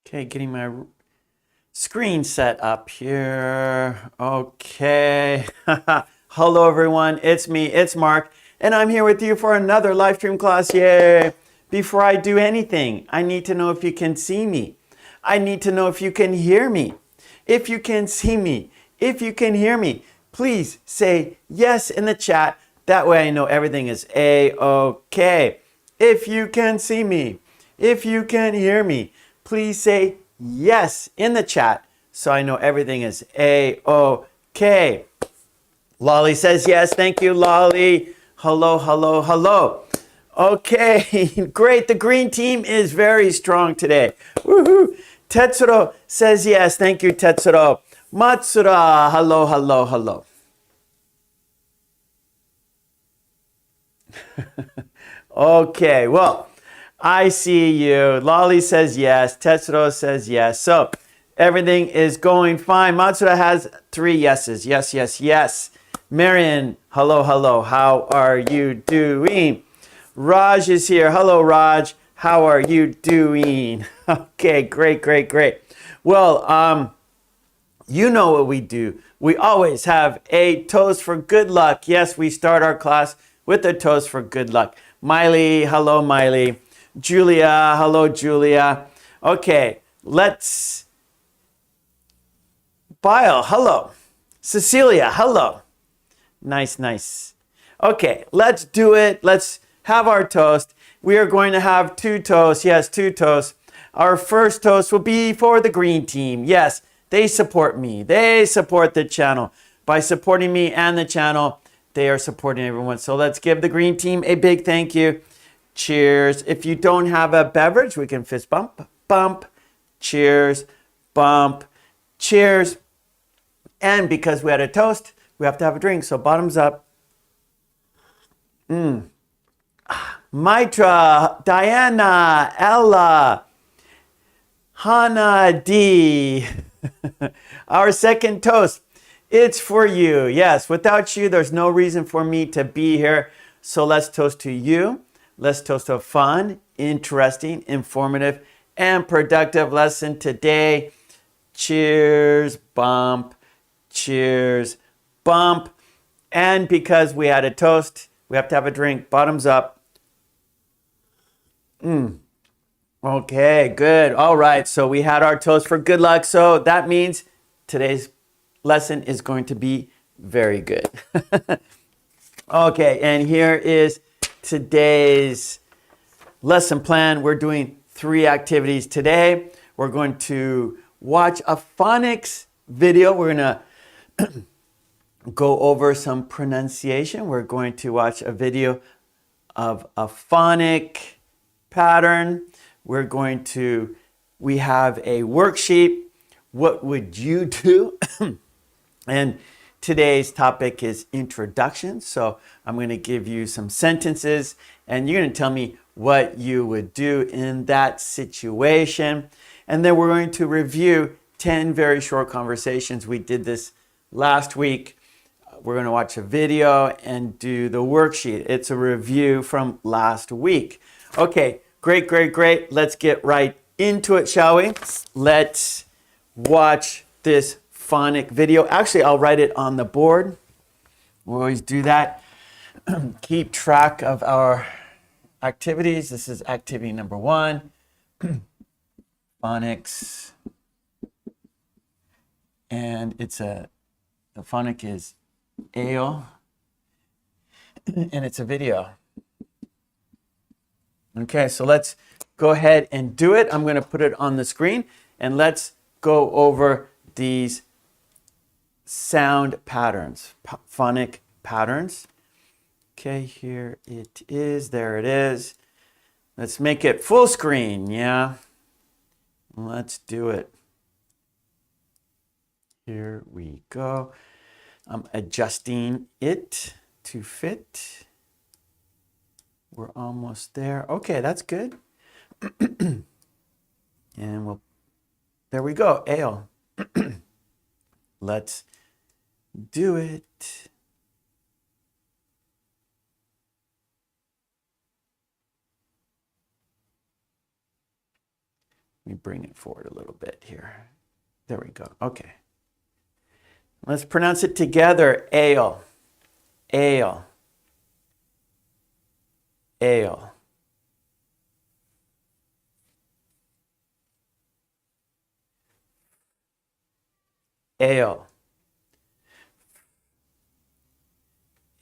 Okay, getting my screen set up here. Okay. Hello, everyone. It's me, it's Mark, and I'm here with you for another live stream class. Yay! Before I do anything, I need to know if you can see me. I need to know if you can hear me. If you can see me, if you can hear me, please say yes in the chat. That way I know everything is A-OK. If you can see me, if you can hear me, please say yes in the chat so I know everything is A-OK. Lolly says yes. Thank you, Lolly. Hello, hello, hello. Okay, great. The green team is very strong today. Woohoo. Tetsuro says yes. Thank you, Tetsuro. Matsura, hello, hello, hello. Okay, well, I see you. Lolly says yes. Tetsuro says yes. So everything is going fine. Matsura has 3 yeses. Yes, yes, yes. Marion, hello, hello. How are you doing? Raj is here. Hello, Raj. How are you doing? Okay, great, great, great. Well, you know what we do. We always have a toast for good luck. Yes, we start our class with a toast for good luck. Miley, hello, Miley. Julia, hello, Julia. Okay, let's. Bile, hello. Cecilia, hello. Nice, nice. Okay, let's do it. Let's have our toast. We are going to have 2 toasts. Yes, 2 toasts. Our first toast will be for the green team. Yes, they support me. They support the channel. By supporting me and the channel, they are supporting everyone. So let's give the green team a big thank you. Cheers. If you don't have a beverage, we can fist bump, bump, cheers, bump, cheers. And because we had a toast, we have to have a drink. So bottoms up. Mitra, Diana, Ella, Hannah D. Our second toast. It's for you. Yes, without you, there's no reason for me to be here. So let's toast to you. Let's toast to a fun, interesting, informative, and productive lesson today. Cheers, bump, cheers, bump. And because we had a toast, we have to have a drink. Bottoms up. Okay, good. All right, so we had our toast for good luck. So that means today's lesson is going to be very good. Okay, and here is today's lesson plan. We're doing 3 activities today. We're going to watch a phonics video. We're going to go over some pronunciation. We're going to watch a video of a phonic pattern. We have a worksheet. What would you do? And today's topic is introduction. So I'm going to give you some sentences and you're going to tell me what you would do in that situation. And then we're going to review 10 very short conversations. We did this last week. We're going to watch a video and do the worksheet. It's a review from last week. Okay, great, great, great. Let's get right into it, shall we? Let's watch this phonic video. Actually, I'll write it on the board. We always do that. Keep track of our activities. This is activity number 1. Phonics. And the phonic is ale. And it's a video. Okay, so let's go ahead and do it. I'm going to put it on the screen and let's go over these sound patterns, phonic patterns. Okay, here it is. There it is. Let's make it full screen. Yeah, let's do it. Here we go. I'm adjusting it to fit. We're almost there. Okay, that's good. And there we go, ale. Let's do it. Let me bring it forward a little bit here. There we go. Okay. Let's pronounce it together. Ale. Ale. Ale. Ale.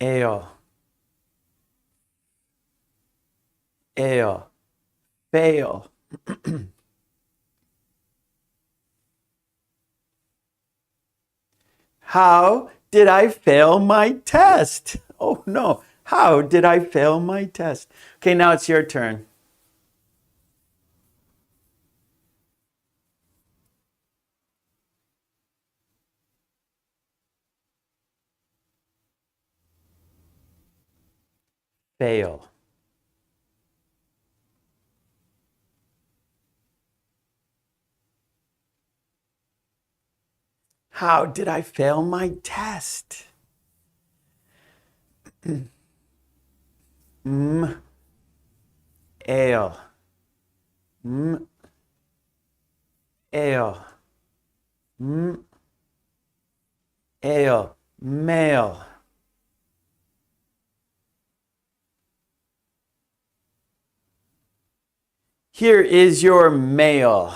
Ale. Ale. Fail. How did I fail my test? Oh no. How did I fail my test? Okay, now it's your turn. Fail. How did I fail my test? Ale. Ale. Ale. Male. Here is your mail.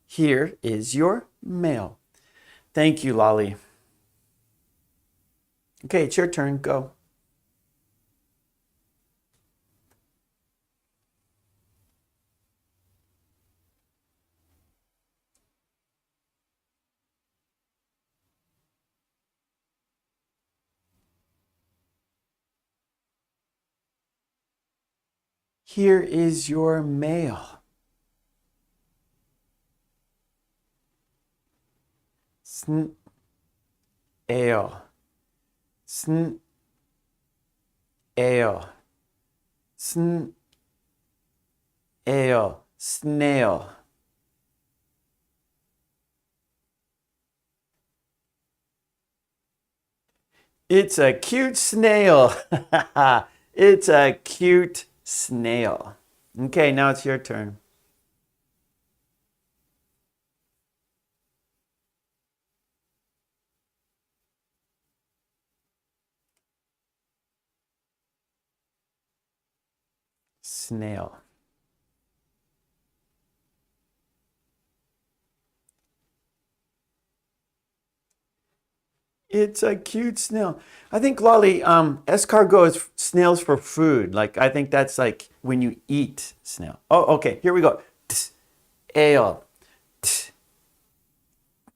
Here is your mail. Thank you, Lolly. Okay, it's your turn. Go. Here is your mail. Sn ale. Sn ale. Sn ale. Snail. It's a cute snail. It's a cute snail. Okay, now it's your turn. Snail. It's a cute snail. I think, Lolly, escargot is snails for food. Like, I think that's like when you eat snail. Oh, okay, here we go. Ts, ale. Ts,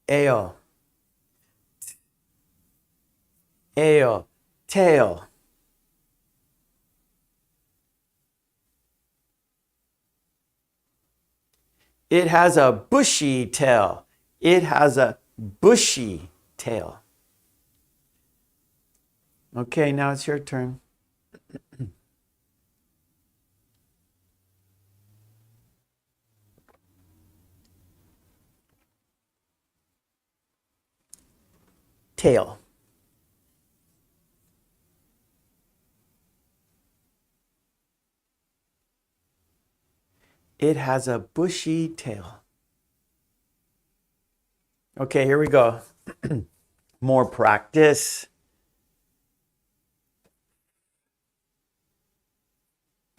ale. Ale. Tail. It has a bushy tail. It has a bushy tail. Okay, now it's your turn. Tail. It has a bushy tail. Okay, here we go. More practice.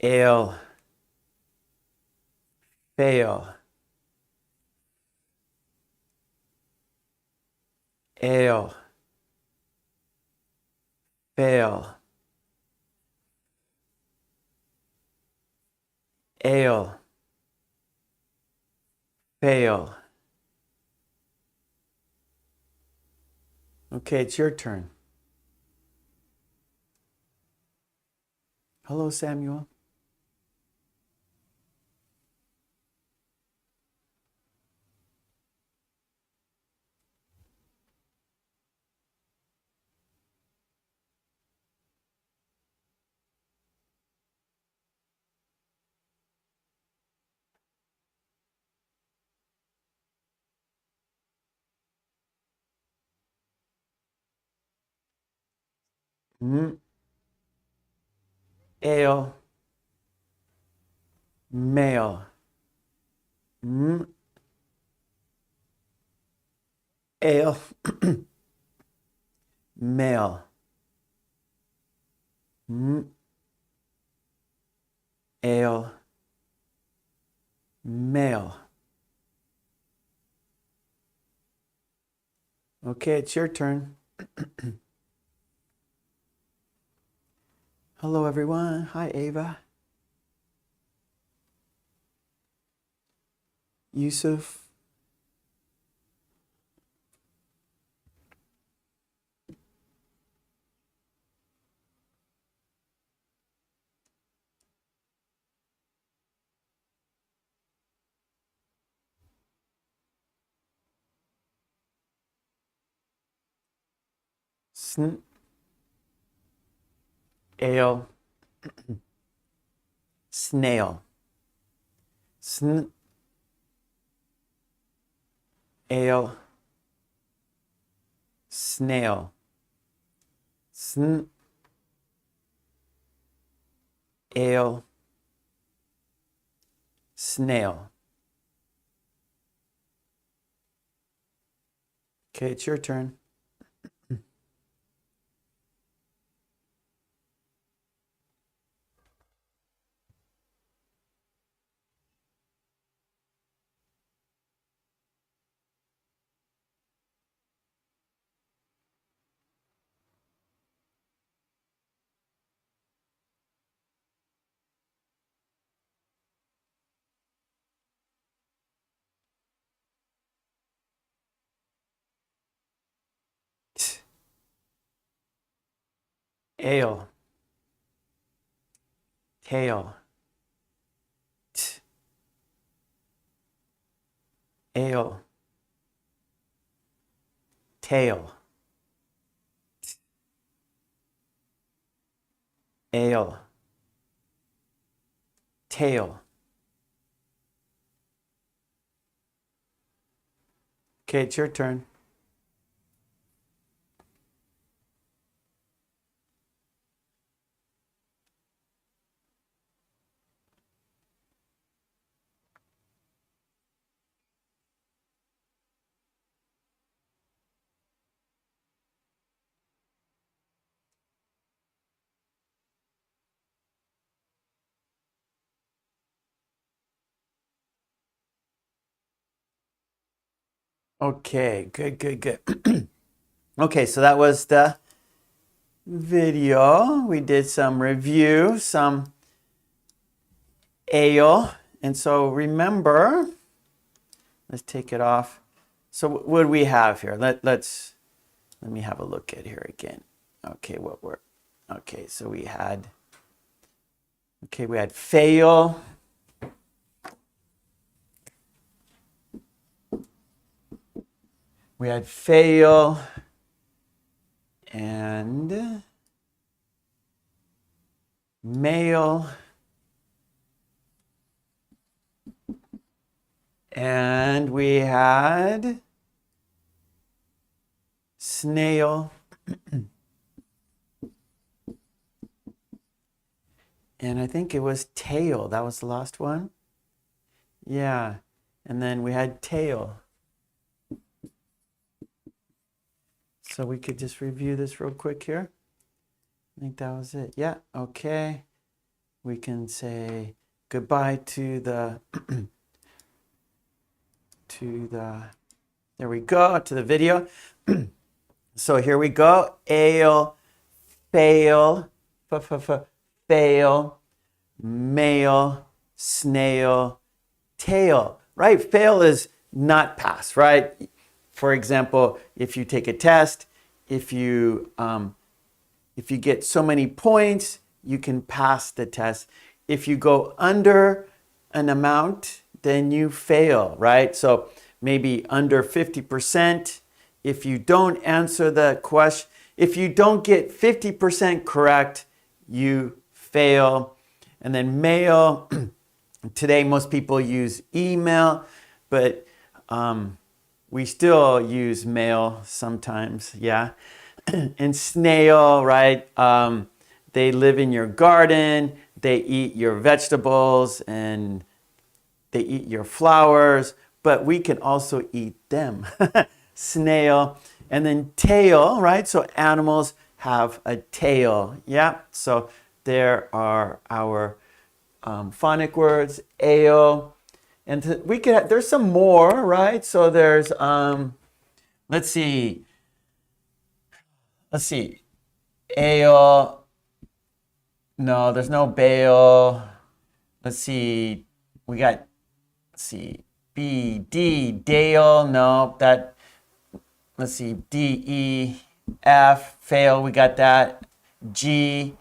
Ale. Fail. Ale. Fail. Ale. Fail. Okay, it's your turn. Hello, Samuel. Ale. Male. Ale. Male. Ale. Male. Okay, it's your turn. Hello, everyone. Hi, Ava. Yusuf. Ale. Snail. Ale. Snail. Ale. Snail. Okay, it's your turn. Ale. Tail. Ale. Tail. Ale. Tail. Okay, it's your turn. Okay, good. Okay, so that was the video. We did some review, some ale. And so remember, let's take it off. So what do we have here? Let me have a look at here again. Okay, so we had fail. We had fail and male and we had snail and I think it was tail. That was the last one. Yeah, and then we had tail. So we could just review this real quick here. I think that was it. Yeah, okay. We can say goodbye to the there we go, to the video. So here we go. Ale, fail, fail, male, snail, tail. Right? Fail is not pass, right? For example, if you take a test, if you get so many points, you can pass the test. If you go under an amount, then you fail, right? So maybe under 50%. If you don't answer the question, if you don't get 50% correct, you fail. And then mail, today most people use email, but we still use mail sometimes, yeah. And snail, right? They live in your garden, they eat your vegetables and they eat your flowers, but we can also eat them. Snail. And then tail, right? So animals have a tail. Yeah. So there are our phonic words, ale. And there's some more, right? So there's, let's see, ale. No, there's no bail. Let's see, let's see, B, D, Dale. No, let's see, D, E, F, fail. We got that. G,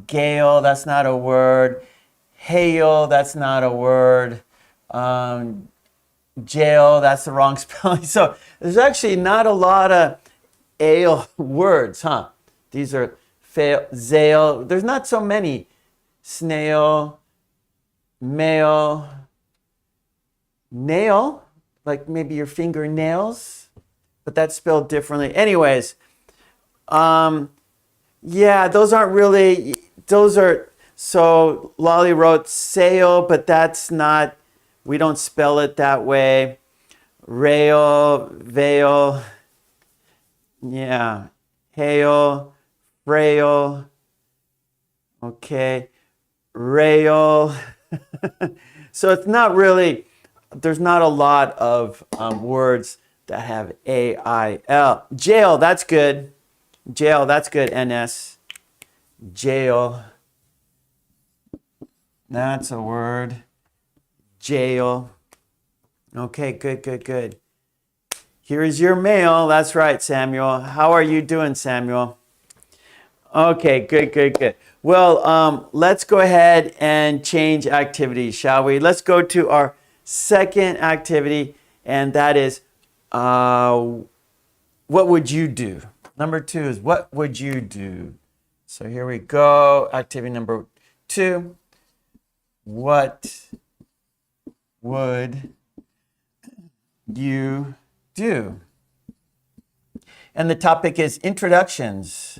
gale. That's not a word. Hail. That's not a word. Jail. That's the wrong spelling. So there's actually not a lot of ale words, huh? These are fail, zale. There's not so many. Snail, male, nail, like maybe your fingernails, but that's spelled differently. Anyways, yeah, those aren't really, so Lolly wrote sail, but that's not, we don't spell it that way. Rail, veil, yeah, hail, frail, okay, rail. So it's not really, there's not a lot of words that have A-I-L. Jail, that's good. Jail, that's good, N-S. Jail. That's a word. Jail. Okay, good. Here is your mail. That's right, Samuel. How are you doing, Samuel? Okay, good. Well, let's go ahead and change activities, shall we? Let's go to our second activity, and that is, what would you do? Number 2 is, what would you do? So here we go. Activity number 2. What would you do? And the topic is introductions.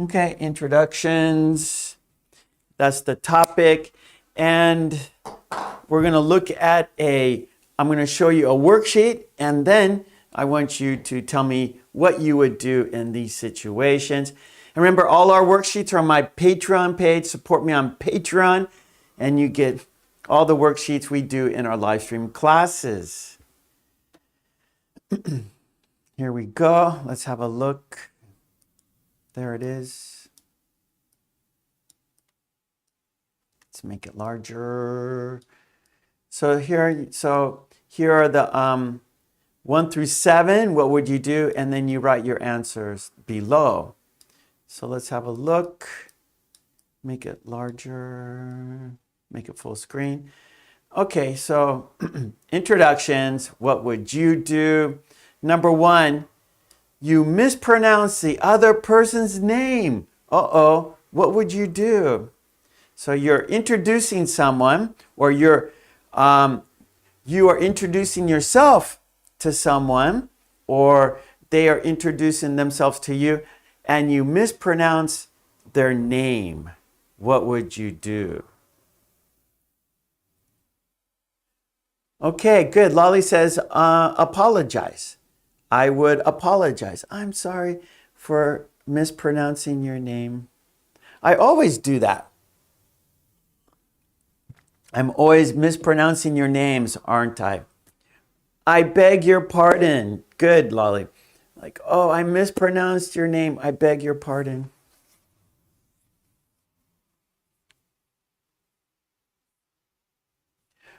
Okay, introductions. That's the topic. And we're going to look at I'm going to show you a worksheet, and then I want you to tell me what you would do in these situations. And remember, all our worksheets are on my Patreon page. Support me on Patreon, and you get all the worksheets we do in our live stream classes. Here we go. Let's have a look. There it is. Let's make it larger. So here are the 1 through 7. What would you do? And then you write your answers below. So let's have a look. Make it larger. Make it full screen. Okay, so introductions. What would you do? Number 1, you mispronounce the other person's name. Uh-oh, what would you do? So you're introducing someone, or you are introducing yourself to someone, or they are introducing themselves to you, and you mispronounce their name. What would you do? Okay, good. Lolly says, apologize. I would apologize. I'm sorry for mispronouncing your name. I always do that. I'm always mispronouncing your names, aren't I? I beg your pardon. Good, Lolly. Like, oh, I mispronounced your name. I beg your pardon.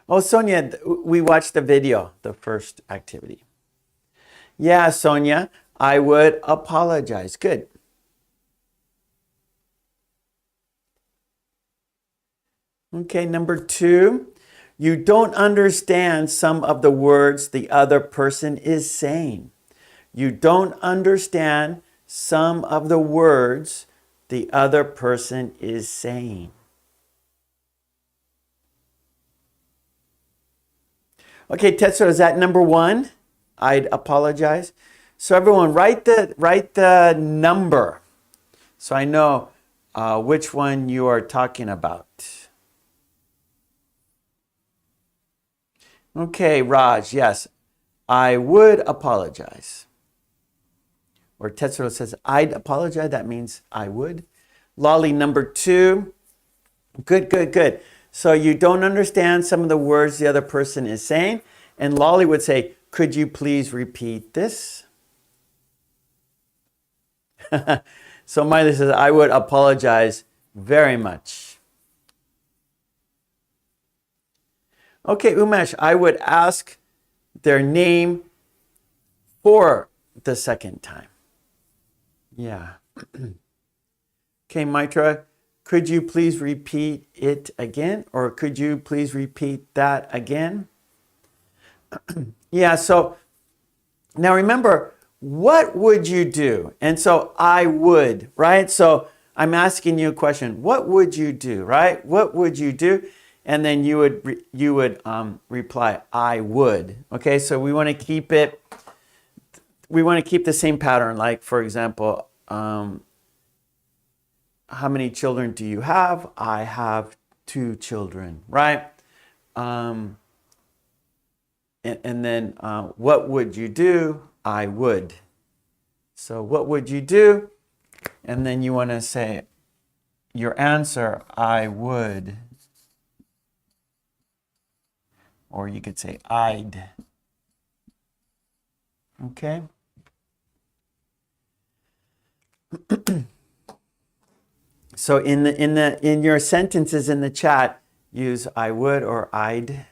Oh, Sonia, we watched the video, the first activity. Yeah, Sonia, I would apologize. Good. Okay, number 2, you don't understand some of the words the other person is saying. You don't understand some of the words the other person is saying. Okay, Tetsuo, is that number 1? I'd apologize. So everyone, write the number. So I know which one you are talking about. Okay, Raj, yes. I would apologize. Or Tetsuro says, I'd apologize. That means I would. Lolly, number 2. Good, good, good. So you don't understand some of the words the other person is saying. And Lolly would say, could you please repeat this? So Miley says, I would apologize very much. Okay, Umesh, I would ask their name for the second time. Yeah. Okay, Mitra, could you please repeat it again? Or could you please repeat that again? Yeah, so now remember, what would you do? And so I would, right? So I'm asking you a question. What would you do, right? What would you do? And then you would reply, I would. Okay, so we want to keep it. We want to keep the same pattern. Like, for example, how many children do you have? I have 2 children, right? And then what would you do? I would. So what would you do? And then you want to say your answer, I would. Or you could say I'd. Okay? So in your sentences in the chat, use I would or I'd.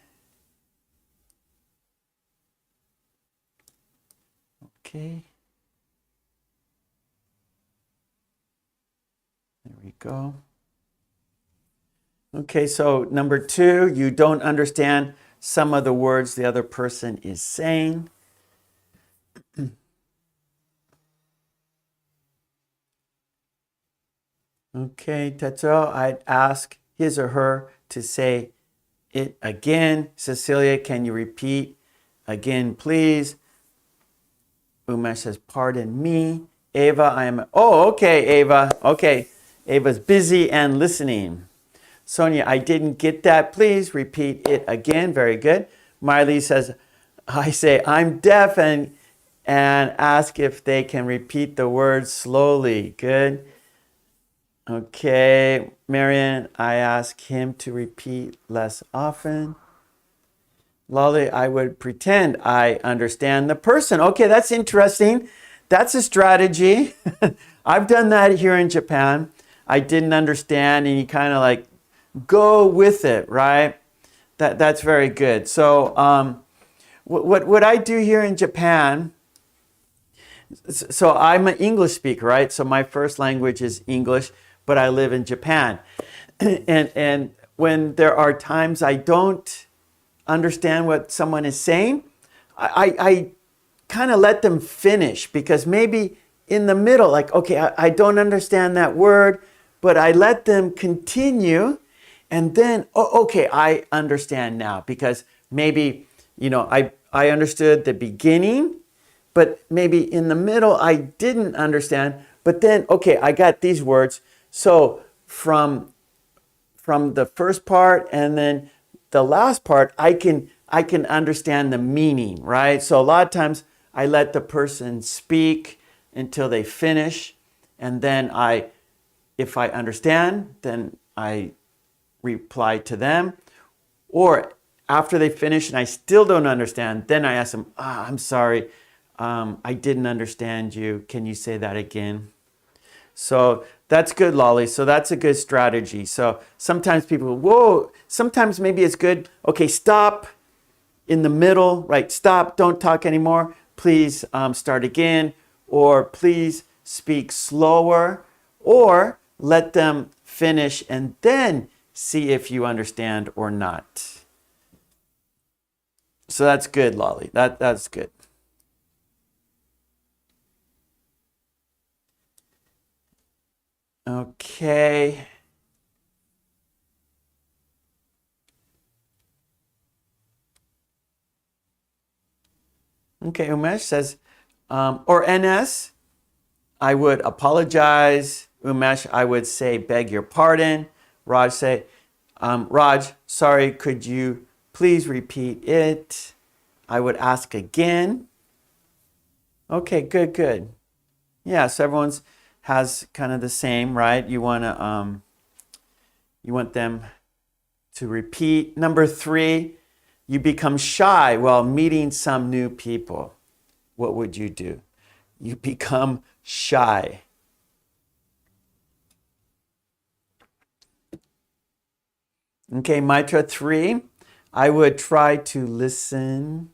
Okay. There we go. Okay, so number 2, you don't understand some of the words the other person is saying. Okay, Tetsuo, I'd ask his or her to say it again. Cecilia, can you repeat again, please? Umesh says, pardon me. Ava, I am... Oh, okay, Ava. Okay, Ava's busy and listening. Sonia, I didn't get that. Please repeat it again. Very good. Miley says, I say, I'm deaf and ask if they can repeat the words slowly. Good. Okay. Marian, I ask him to repeat less often. Lolly, I would pretend I understand the person. Okay, that's interesting. That's a strategy. I've done that here in Japan. I didn't understand, and you kind of like go with it, right? That's very good. So what I do here in Japan, so I'm an English speaker, right? So my first language is English, but I live in Japan. And when there are times I don't understand what someone is saying, I kind of let them finish, because maybe in the middle, like, okay, I don't understand that word, but I let them continue, and then, oh, okay, I understand now, because maybe, you know, I understood the beginning, but maybe in the middle I didn't understand, but then, okay, I got these words. So from the first part and then the last part, I can understand the meaning, right? So a lot of times I let the person speak until they finish, and then if I understand, then I reply to them. Or after they finish and I still don't understand, then I ask them, I'm sorry, I didn't understand you. Can you say that again? So that's good, Lolly. So that's a good strategy. So sometimes people, whoa, sometimes maybe it's good. Okay, stop in the middle, right? Stop, don't talk anymore. Please start again, or please speak slower, or let them finish and then see if you understand or not. So that's good, Lolly. That's good. Okay. Okay, Umesh says, or NS, I would apologize. Umesh, I would say, beg your pardon. Raj say, Raj, sorry, could you please repeat it? I would ask again. Okay, good, good. Yeah, so everyone's has kind of the same, right? You want them to repeat. Number 3, you become shy while meeting some new people. What would you do? You become shy. Okay, Mitra 3, I would try to listen.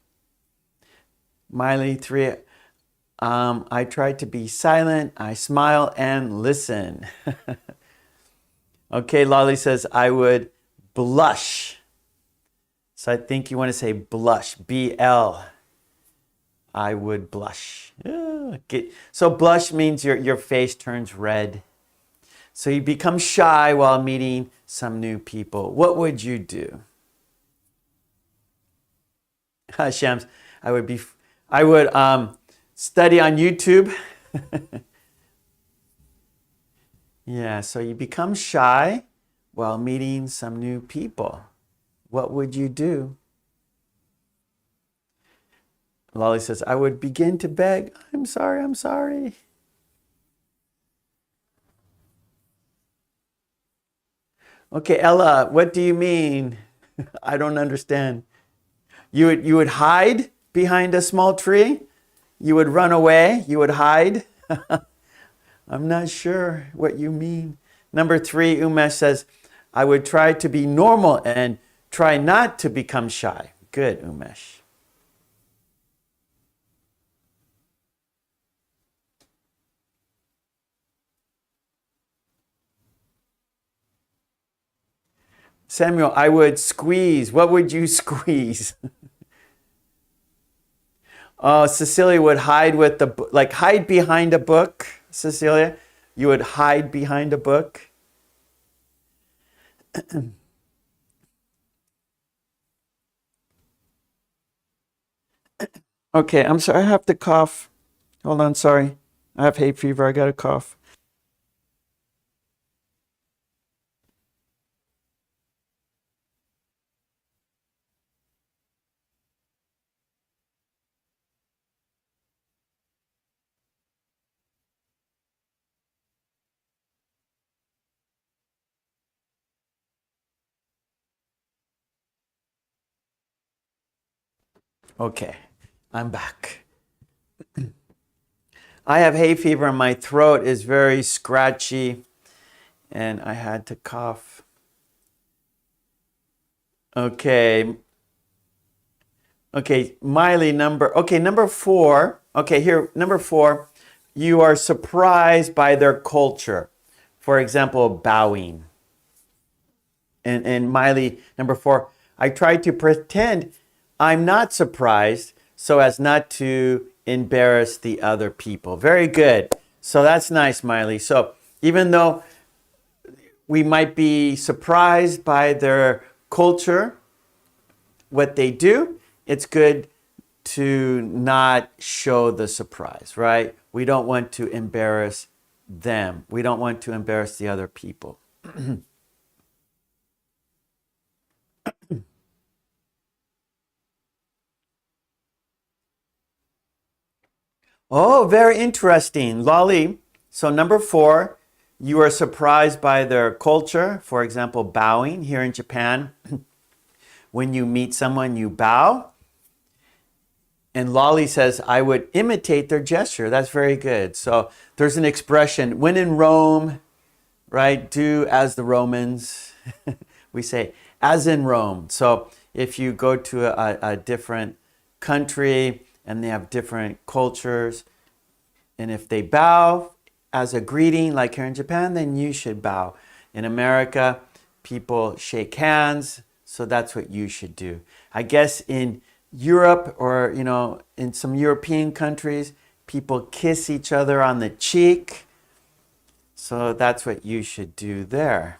Miley 3, I try to be silent, I smile and listen. Okay, Lolly says, I would blush. So I think you want to say blush, B-L. I would blush. Okay. So blush means your face turns red. So you become shy while meeting some new people. What would you do? Shams, I would study on YouTube. Yeah, so you become shy while meeting some new people. What would you do? Lolly says, I would begin to beg. I'm sorry, I'm sorry. Okay, Ella, what do you mean? I don't understand. You would hide behind a small tree? You would run away? You would hide? I'm not sure what you mean. Number 3, Umesh says, I would try to be normal and try not to become shy. Good, Umesh. Samuel, I would squeeze. What would you squeeze? Oh, Cecilia would hide with hide behind a book. Cecilia, you would hide behind a book. Okay, I'm sorry, I have to cough. Hold on, sorry. I have hay fever, I got to cough. Okay, I'm back. I have hay fever and my throat is very scratchy and I had to cough. Okay. Okay, Miley, number 4. Okay, here, number 4. You are surprised by their culture. For example, bowing. And Miley, number 4, I try to pretend I'm not surprised so as not to embarrass the other people. Very good. So that's nice, Miley. So even though we might be surprised by their culture, what they do, it's good to not show the surprise, right? We don't want to embarrass them. We don't want to embarrass the other people. Oh, very interesting. Lolly, so number 4, you are surprised by their culture. For example, bowing here in Japan. When you meet someone, you bow. And Lolly says, I would imitate their gesture. That's very good. So there's an expression, when in Rome, right? Do as the Romans. We say, as in Rome. So if you go to a different country and they have different cultures, and if they bow as a greeting, like here in Japan, then you should bow. In America, people shake hands, so that's what you should do. I guess in Europe or, in some European countries, people kiss each other on the cheek. So that's what you should do there.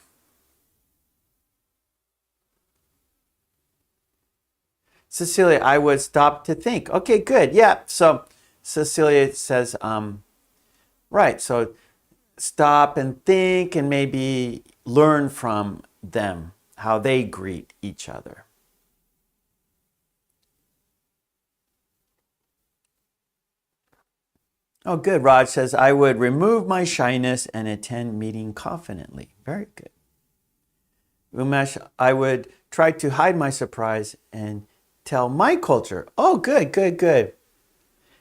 Cecilia, I would stop to think. Okay, good. Yeah. So Cecilia says, right. So stop and think and maybe learn from them, how they greet each other. Oh, good. Raj says, I would remove my shyness and attend meeting confidently. Very good. Umesh, I would try to hide my surprise and tell my culture. Oh, good, good, good.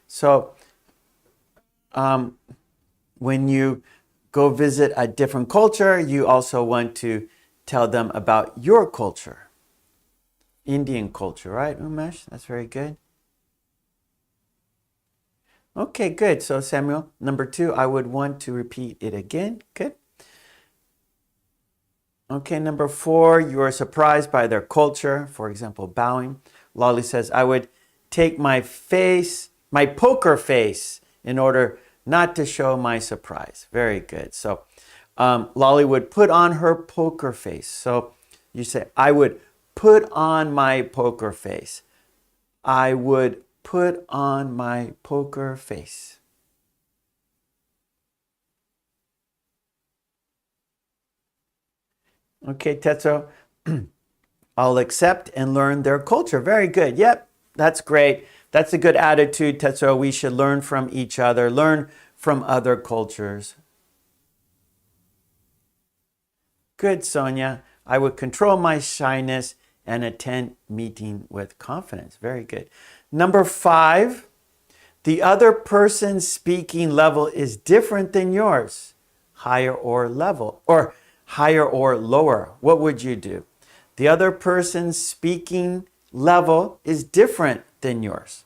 So when you go visit a different culture, you also want to tell them about your culture. Indian culture, right, Umesh? That's very good. Okay, good. So Samuel, number 2, I would want to repeat it again. Good. Okay, number 4, you are surprised by their culture. For example, bowing. Lolly says, I would take my poker face, in order not to show my surprise. Very good. So Lolly would put on her poker face. So you say, I would put on my poker face. I would put on my poker face. Okay, Tetsuo, I'll accept and learn their culture. Very good. Yep, that's great. That's a good attitude, Tetsuo. We should learn from each other, learn from other cultures. Good, Sonia. I would control my shyness and attend meeting with confidence. Very good. Number 5, the other person's speaking level is different than yours, higher or level, or higher or lower. What would you do? The other person's speaking level is different than yours.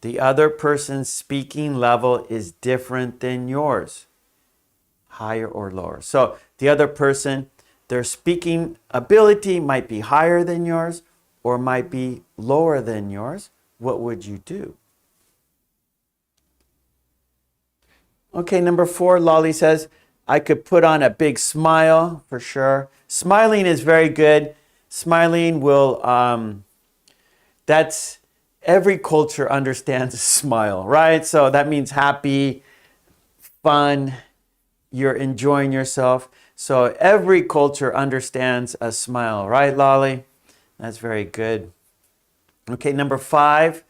The other person's speaking level is different than yours, higher or lower. So the other person, their speaking ability might be higher than yours or might be lower than yours. What would you do? Okay, number 4, Lolly says, I could put on a big smile for sure. Smiling is very good. Smiling will, that's, every culture understands a smile, right? So that means happy, fun, you're enjoying yourself. So every culture understands a smile, right, Lolly? That's very good. Okay, number 5,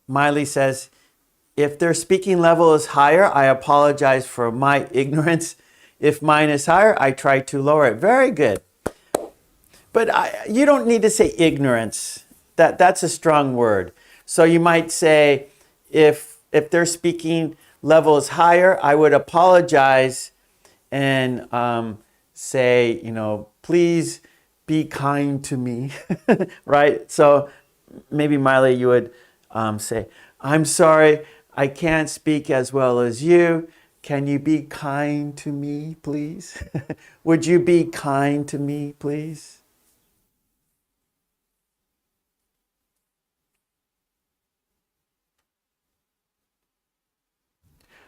Miley says, if their speaking level is higher, I apologize for my ignorance. If mine is higher, I try to lower it. Very good. But you don't need to say ignorance. That's a strong word. So you might say, if their speaking level is higher, I would apologize and say, please be kind to me, right? So maybe Miley, you would say, I'm sorry, I can't speak as well as you. Can you be kind to me, please? Would you be kind to me, please?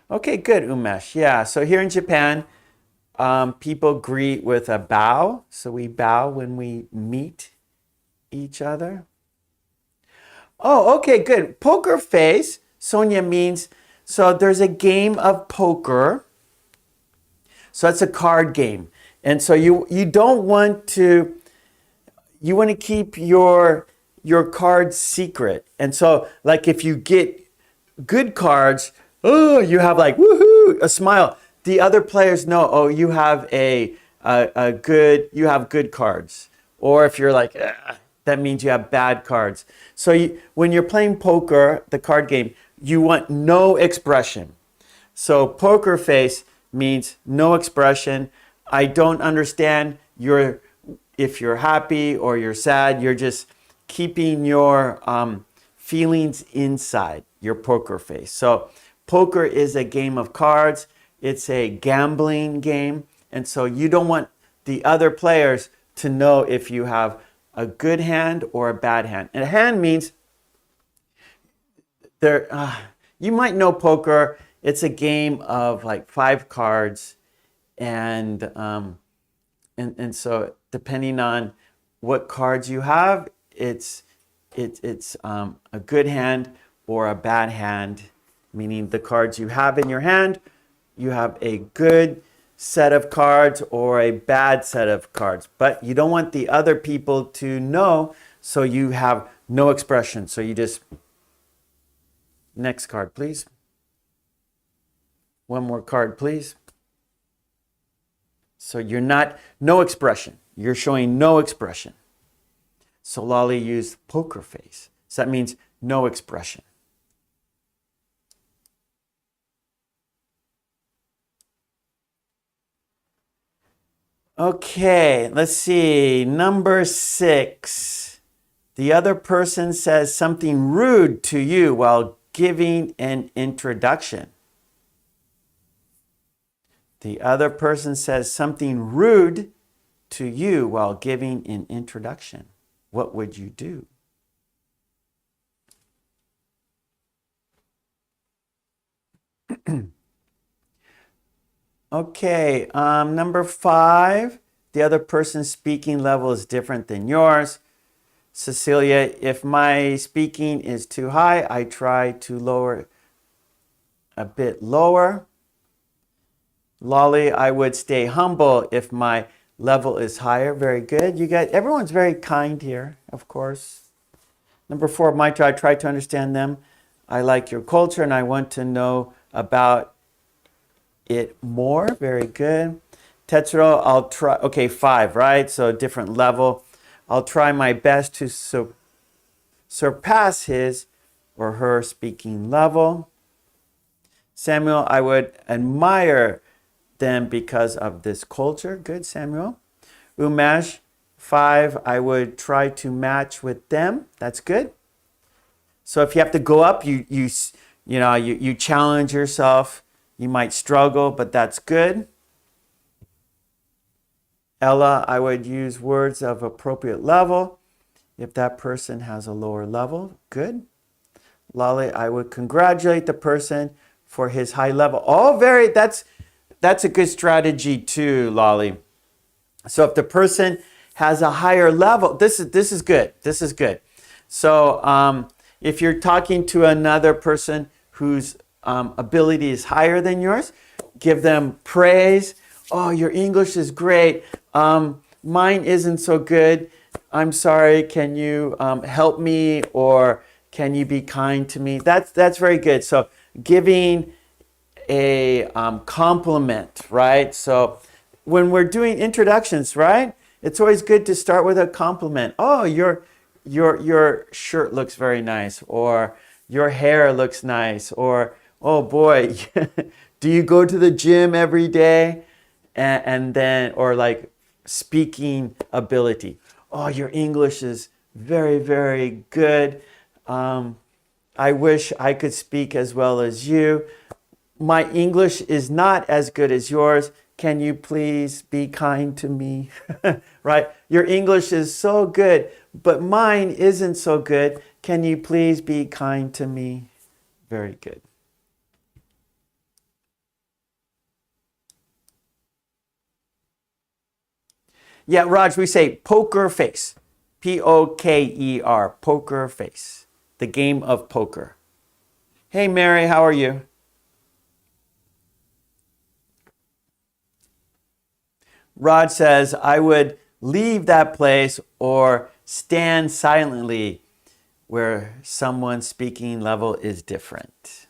Okay, good, Umesh. Yeah, so here in Japan, people greet with a bow. So we bow when we meet each other. Oh, okay, good. Poker face, Sonia, means, so there's a game of poker. So it's a card game. And so you don't want to, you want to keep your cards secret. And so like if you get good cards, oh, you have like, woohoo, a smile. The other players know, oh, you have you have good cards. Or if you're like, that means you have bad cards. So when you're playing poker, the card game, you want no expression. So poker face means no expression. I don't understand if you're happy or you're sad. You're just keeping your feelings inside your poker face. So poker is a game of cards. It's a gambling game. And so you don't want the other players to know if you have a good hand or a bad hand. And a hand means you might know poker. It's a game of like 5 cards. And so depending on what cards you have, it's a good hand or a bad hand, meaning the cards you have in your hand, you have a good set of cards or a bad set of cards, but you don't want the other people to know, so you have no expression. So you just, next card, please. One more card, please. So you're not, no expression. You're showing no expression. So Lolly used poker face. So that means no expression. Okay, let's see. Number 6. The other person says something rude to you while giving an introduction. The other person says something rude to you while giving an introduction. What would you do? Okay, number 5. The other person's speaking level is different than yours. Cecilia, if my speaking is too high, I try to lower a bit lower. Lolly, I would stay humble if my level is higher. Very good. You guys, everyone's very kind here, of course. Number 4, my try to understand them. I like your culture and I want to know about it more. Very good. Tetsuro, I'll try. Okay, 5, right? So different level. I'll try my best to surpass his or her speaking level. Samuel, I would admire them because of this culture. Good, Samuel. Umesh, 5, I would try to match with them. That's good. So if you have to go up, you challenge yourself. You might struggle, but that's good. Ella, I would use words of appropriate level if that person has a lower level. Good. Lolly, I would congratulate the person for his high level. Oh, that's a good strategy too, Lolly. So if the person has a higher level, this is good. This is good. So if you're talking to another person whose ability is higher than yours, give them praise. Oh, your English is great. Mine isn't so good. I'm sorry. Can you help me, or can you be kind to me? That's very good. So giving a compliment, right? So when we're doing introductions, right, it's always good to start with a compliment. Oh, your shirt looks very nice, or your hair looks nice, or oh boy, do you go to the gym every day? And then, or like speaking ability. Oh, your English is very, very good. I wish I could speak as well as you. My English is not as good as yours. Can you please be kind to me? Right? Your English is so good, but mine isn't so good. Can you please be kind to me? Very good. Yeah, Raj, we say poker face. Poker, poker face. The game of poker. Hey, Mary, how are you? Raj says, I would leave that place or stand silently where someone's speaking level is different.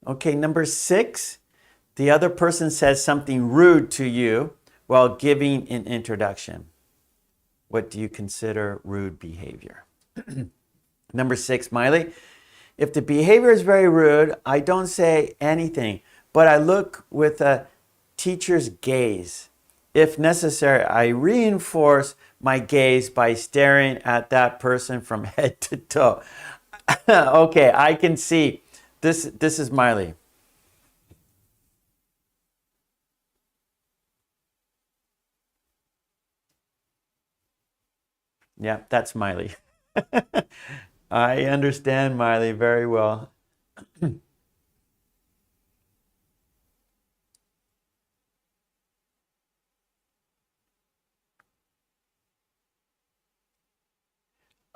Okay, number 6, the other person says something rude to you while giving an introduction. What do you consider rude behavior? Number 6, Miley. If the behavior is very rude, I don't say anything, but I look with a teacher's gaze. If necessary, I reinforce my gaze by staring at that person from head to toe. Okay, I can see. This is Miley. Yeah, that's Miley. I understand Miley very well.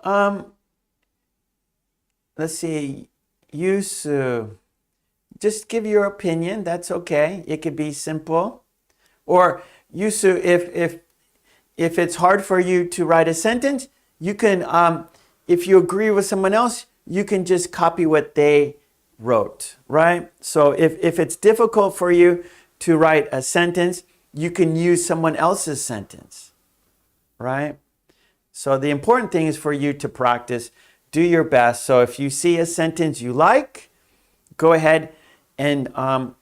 Um, let's see. Yusu. Just give your opinion. That's okay. It could be simple. Or Yusu, if it's hard for you to write a sentence, you can, if you agree with someone else, you can just copy what they wrote, right? So if it's difficult for you to write a sentence, you can use someone else's sentence, right? So the important thing is for you to practice, do your best. So if you see a sentence you like, go ahead and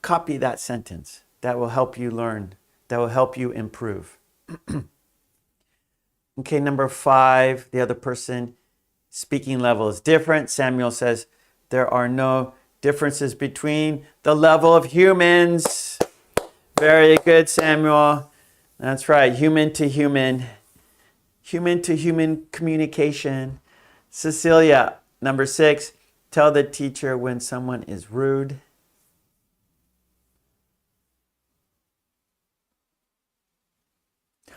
copy that sentence. That will help you learn. That will help you improve. Okay, number 5, the other person speaking level is different. Samuel says there are no differences between the level of humans. Very good, Samuel. That's right, human to human communication. Cecilia, number 6, tell the teacher when someone is rude.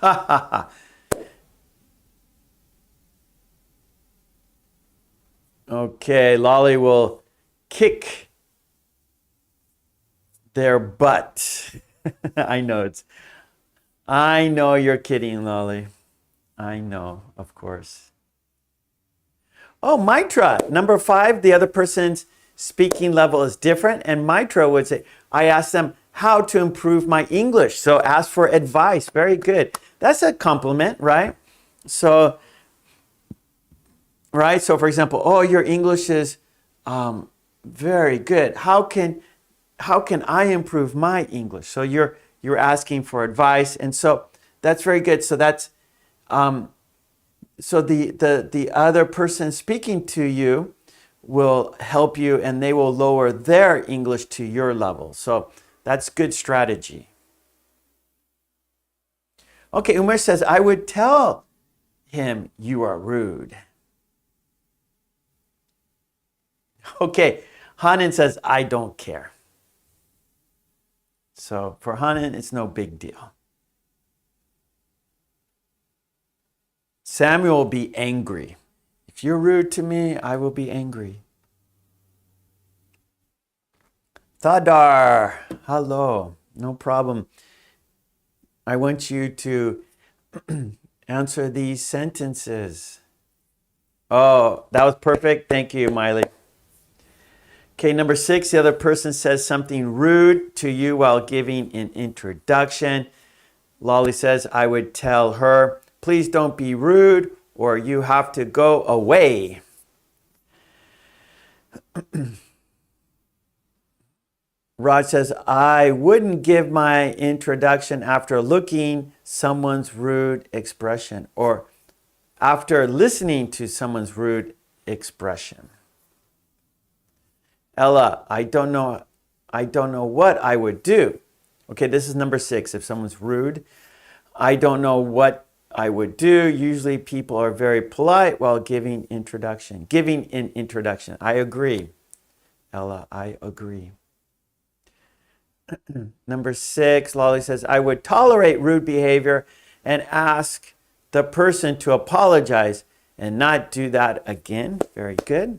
Ha ha ha. Okay, Lolly will kick their butt. I know you're kidding, Lolly. I know, of course. Oh, Mitra, number 5, the other person's speaking level is different. And Mitra would say, I asked them how to improve my English. So ask for advice. Very good. That's a compliment, right? So for example, oh, your English is very good. How can I improve my English? So you're asking for advice, and so that's very good. So that's so the other person speaking to you will help you, and they will lower their English to your level. So that's good strategy. Okay, Umar says, I would tell him you are rude. Okay, Hanan says, I don't care. So for Hanan, it's no big deal. Samuel will be angry. If you're rude to me, I will be angry. Thadar, hello, no problem. I want you to answer these sentences. Oh, that was perfect. Thank you, Miley. Okay, number 6, the other person says something rude to you while giving an introduction. Lolly says, I would tell her, please don't be rude or you have to go away. Raj says, I wouldn't give my introduction after looking someone's rude expression or after listening to someone's rude expression. Ella, I don't know what I would do. Okay, this is number 6. If someone's rude, I don't know what I would do. Usually people are very polite while giving an introduction. I agree. Ella, I agree. Number 6, Lolly says, I would tolerate rude behavior and ask the person to apologize and not do that again. Very good.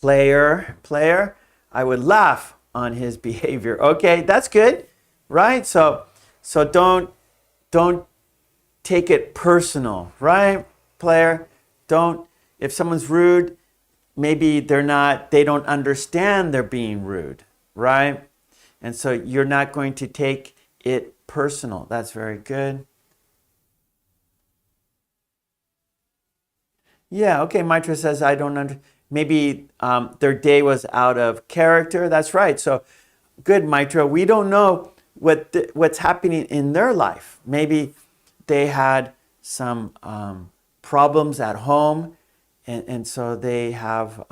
Player, I would laugh on his behavior. Okay, that's good, right? So don't take it personal, right? Player, if someone's rude, maybe they don't understand they're being rude, right? And so you're not going to take it personal. That's very good. Yeah, okay, Mitra says, I don't understand. Maybe their day was out of character. That's right. So good, Mitra. We don't know what's happening in their life. Maybe they had some problems at home, and so they have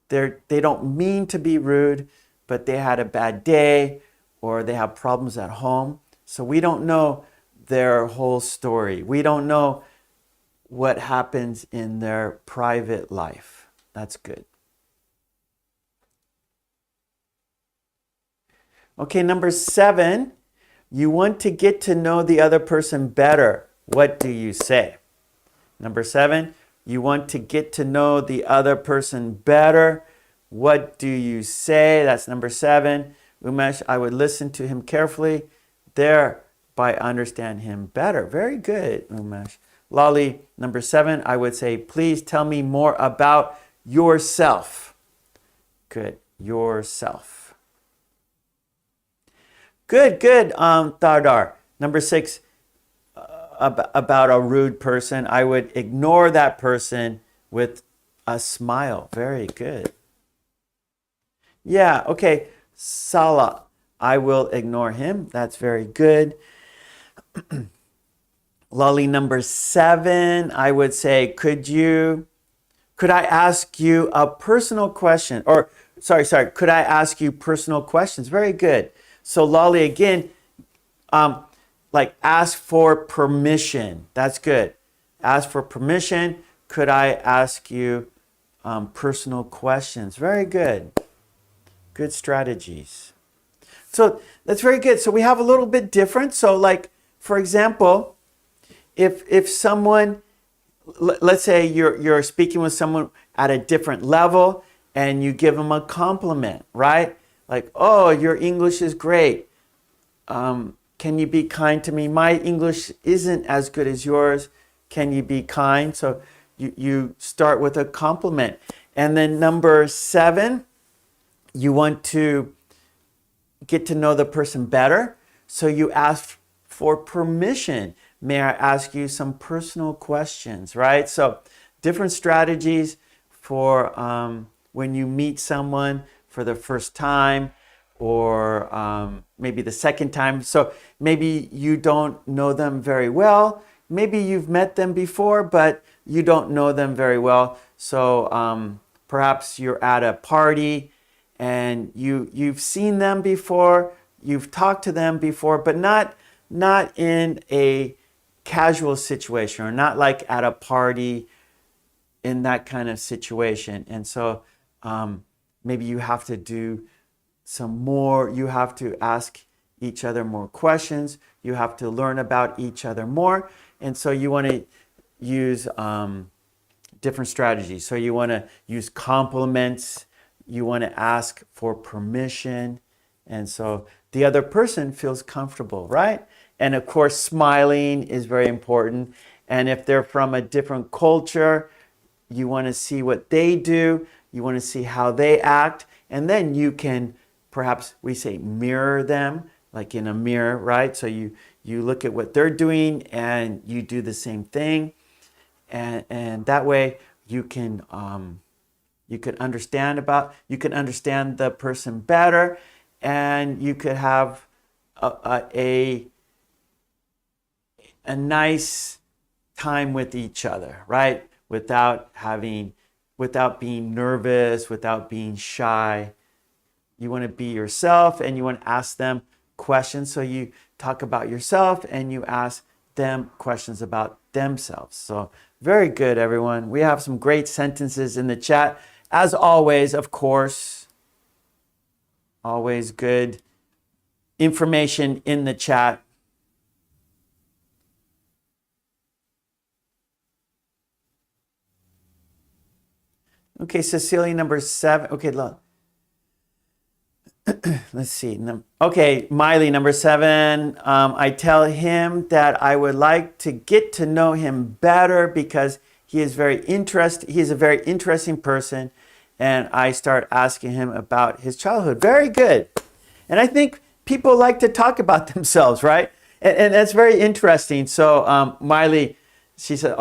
they don't mean to be rude, but they had a bad day or they have problems at home. So we don't know their whole story. We don't know what happens in their private life. That's good. Okay, number 7, you want to get to know the other person better. What do you say? Number 7, You want to get to know the other person better. What do you say? That's number 7. Umesh, I would listen to him carefully, thereby understand him better. Very good, Umesh. Lali, number 7, I would say, please tell me more about yourself. Good, yourself. Good, Tardar. Number 6, about a rude person, I would ignore that person with a smile. Very good. Yeah, okay. Salah, I will ignore him. That's very good. Lolly, number 7, I would say, could I ask you a personal question? Or, sorry, could I ask you personal questions? Very good. So Lolly, again, like ask for permission. That's good. Ask for permission. Could I ask you personal questions? Very good. Good strategies. So that's very good. So we have a little bit different. So like, for example, if someone, let's say you're speaking with someone at a different level and you give them a compliment, right? Like, oh, your English is great. Can you be kind to me? My English isn't as good as yours. Can you be kind? So you start with a compliment. And then number 7, you want to get to know the person better. So you ask for permission. May I ask you some personal questions, right? So different strategies for when you meet someone for the first time or maybe the second time. So maybe you don't know them very well. Maybe you've met them before, but you don't know them very well. So perhaps you're at a party and you've seen them before, you've talked to them before, but not in a casual situation or not like at a party in that kind of situation. And so maybe you have to do some more, you have to ask each other more questions, you have to learn about each other more. And so you want to use different strategies. So you want to use compliments, you want to ask for permission, and so the other person feels comfortable, right? And of course, smiling is very important. And if they're from a different culture, you want to see what they do, you want to see how they act, and then you can perhaps, we say, mirror them, like in a mirror, right? So you look at what they're doing and you do the same thing, and that way you can understand the person better, and you could have a nice time with each other, right? Without being nervous, without being shy. You want to be yourself and you want to ask them questions. So you talk about yourself and you ask them questions about themselves. So very good, everyone. We have some great sentences in the chat. As always, of course, always good information in the chat. Okay, Cecilia, number 7. Okay, look. Let's see. Okay, Miley, number 7. I tell him that I would like to get to know him better because he is a very interesting person, and I start asking him about his childhood. Very good. And I think people like to talk about themselves, right? And that's very interesting. So Miley, she said,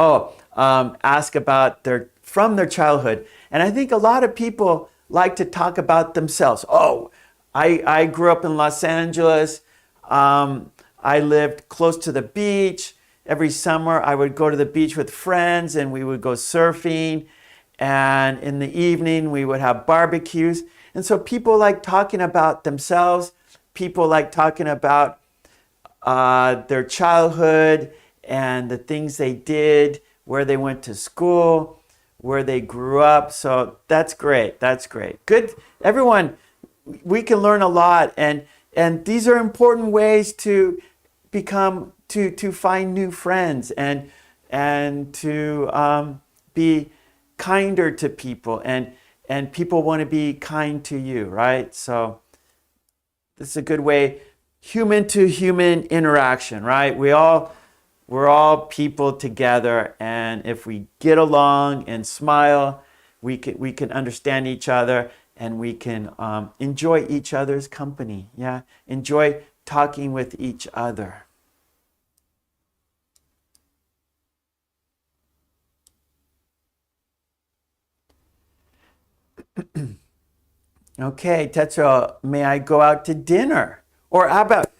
ask about from their childhood. And I think a lot of people like to talk about themselves. Oh, I grew up in Los Angeles. I lived close to the beach. Every summer I would go to the beach with friends and we would go surfing. And in the evening we would have barbecues. And so people like talking about themselves. People like talking about their childhood and the things they did, where they went to school, where they grew up. So that's great. That's great. Good. Everyone, we can learn a lot. And these are important ways to find new friends and to be kinder to people, and people want to be kind to you, right? So this is a good way, human to human interaction, right? We're all people together, and if we get along and smile, we can understand each other, and we can enjoy each other's company. Yeah, enjoy talking with each other. Okay, Tetsuo, may I go out to dinner? Or how about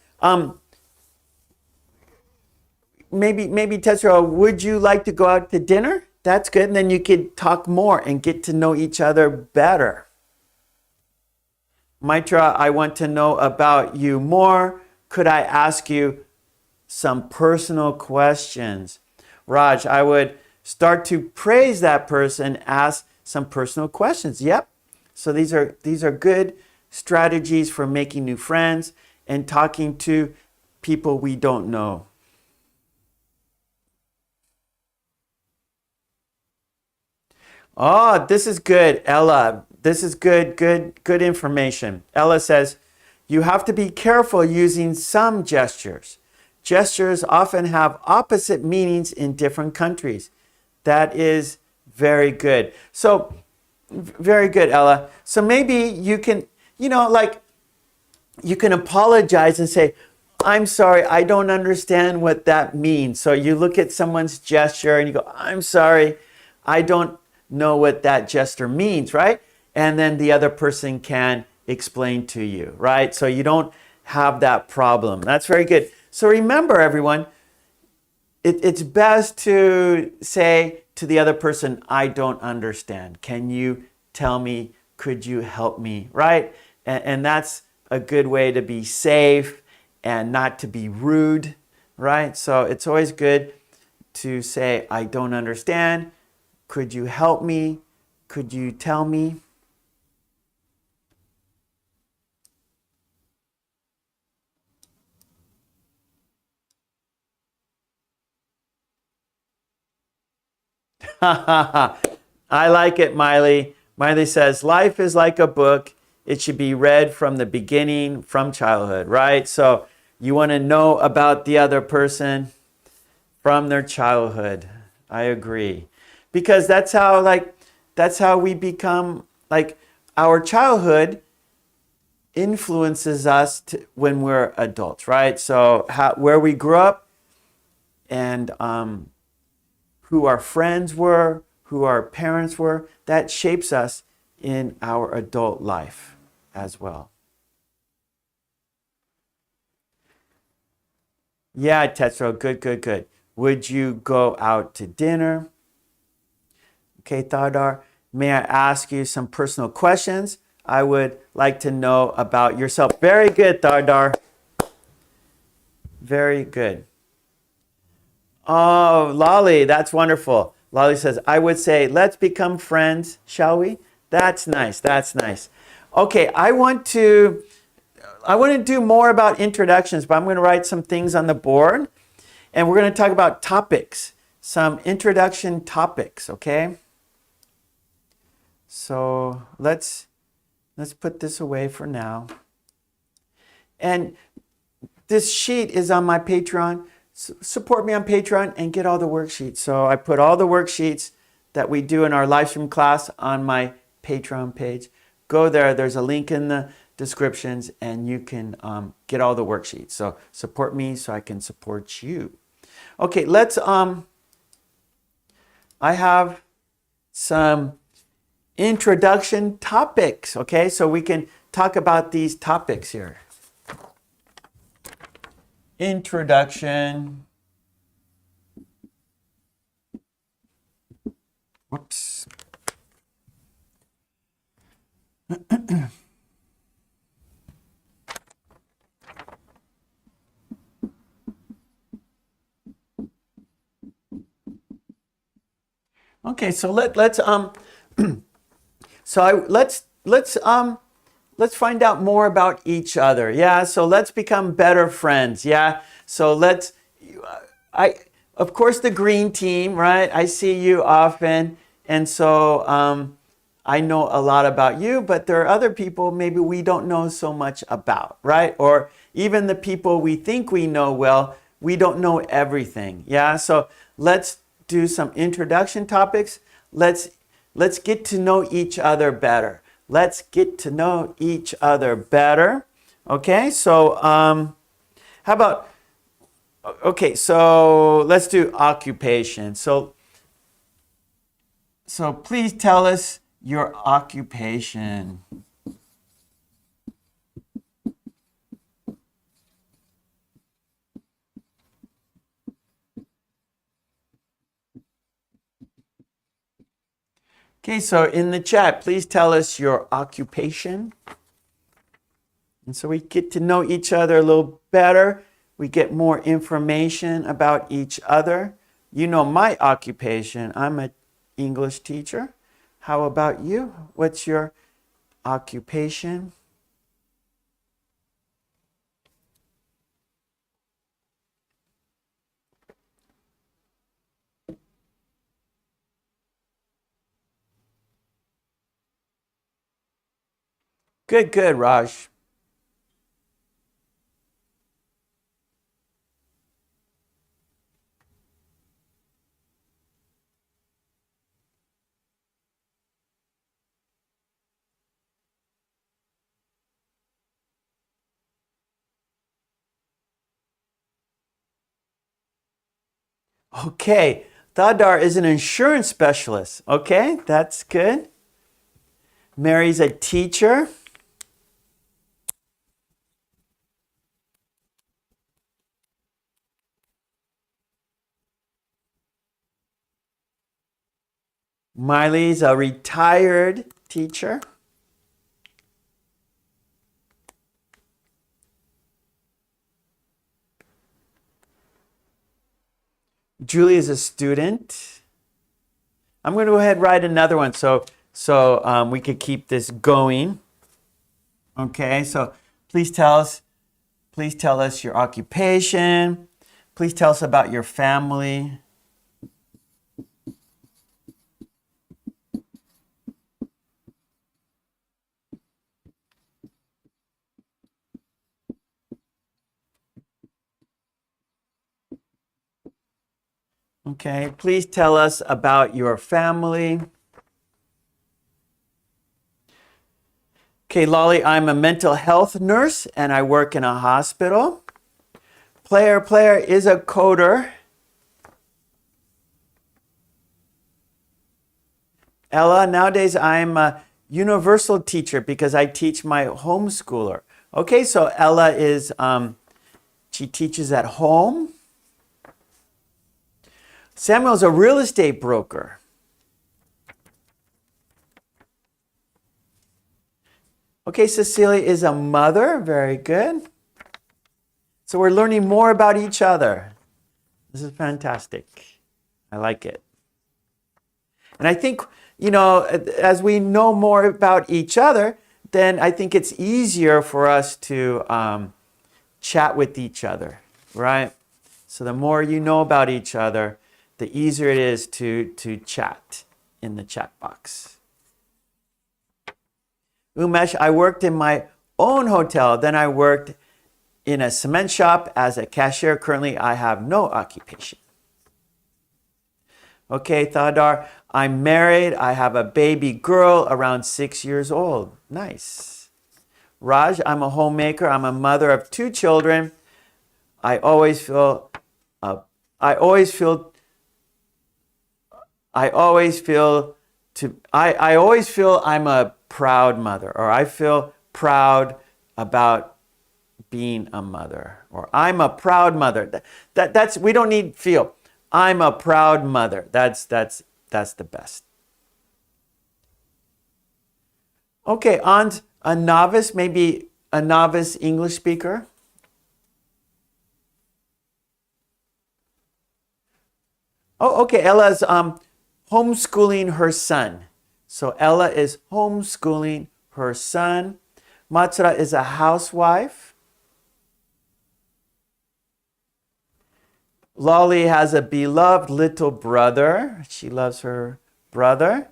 maybe Tetsuo, would you like to go out to dinner? That's good. And then you could talk more and get to know each other better. Maitra, I want to know about you more. Could I ask you some personal questions? Raj, I would start to praise that person, ask some personal questions. Yep. So these are good strategies for making new friends and talking to people we don't know. Oh, this is good, Ella. This is good information. Ella says, you have to be careful using some gestures. Gestures often have opposite meanings in different countries. That is very good. So, very good, Ella. So maybe you can, you can apologize and say, I'm sorry, I don't understand what that means. So you look at someone's gesture and you go, I'm sorry, I don't know what that gesture means, right? And then the other person can explain to you, right? So you don't have that problem. That's very good. So remember, everyone, it's best to say to the other person, I don't understand. Can you tell me? Could you help me? Right? And that's a good way to be safe and not to be rude, right? So it's always good to say, I don't understand. Could you help me? Could you tell me? I like it, Miley. Miley says, life is like a book. It should be read from the beginning, from childhood, right? So you want to know about the other person from their childhood. I agree. Because that's how we become, our childhood influences us when we're adults, right? So where we grew up and who our friends were, who our parents were, that shapes us in our adult life as well. Yeah, Tetsuo, good. Would you go out to dinner? Okay, Thadar, may I ask you some personal questions? I would like to know about yourself. Very good, Thadar. Very good. Oh, Lolly, that's wonderful. Lolly says, I would say, let's become friends, shall we? That's nice. Okay, I want to do more about introductions, but I'm going to write some things on the board. And we're going to talk about topics, some introduction topics, okay? So let's put this away for now. And this sheet is on my Patreon. Support me on Patreon and get all the worksheets. So I put all the worksheets that we do in our live stream class on my Patreon page. Go there. There's a link in the descriptions and you can get all the worksheets. So support me so I can support you. Okay, let's, I have some introduction topics, okay? So we can talk about these topics here. Introduction. Whoops. Okay, so let's find out more about each other. Yeah, so let's become better friends. Yeah, so of course the green team, right? I see you often. And so I know a lot about you, but there are other people maybe we don't know so much about, right? Or even the people we think we know well, we don't know everything. Yeah, so let's do some introduction topics. Let's get to know each other better. Let's get to know each other better. Okay, so how about, okay, so let's do occupation. So please tell us your occupation. Okay, so in the chat, please tell us your occupation. And so we get to know each other a little better. We get more information about each other. You know my occupation. I'm an English teacher. How about you? What's your occupation? Good, good, Raj. Okay, Thadar is an insurance specialist. Okay, that's good. Mary's a teacher. Miley's a retired teacher. Julie is a student. I'm going to go ahead and write another one so we could keep this going. Okay, so please tell us your occupation. Please tell us about your family. Okay, please tell us about your family. Okay, Lolly, I'm a mental health nurse and I work in a hospital. Player is a coder. Ella, nowadays I'm a universal teacher because I teach my homeschooler. Okay, so Ella is, she teaches at home. Samuel's a real estate broker. Okay, Cecilia is a mother. Very good. So we're learning more about each other. This is fantastic. I like it. And I think, you know, as we know more about each other, then I think it's easier for us to chat with each other, right? So the more you know about each other, the easier it is to chat in the chat box. Umesh, I worked in my own hotel. Then I worked in a cement shop as a cashier. Currently, I have no occupation. Okay, Thadar, I'm married. I have a baby girl around 6 years old. Nice. Raj, I'm a homemaker. I'm a mother of 2 children. I always feel I'm a proud mother, or I feel proud about being a mother, or I'm a proud mother. That's we don't need feel. I'm a proud mother. That's the best. Okay, on a novice, maybe a novice English speaker. Oh, okay. Ella's homeschooling her son. So Ella is homeschooling her son. Matsura is a housewife. Lolly has a beloved little brother. She loves her brother.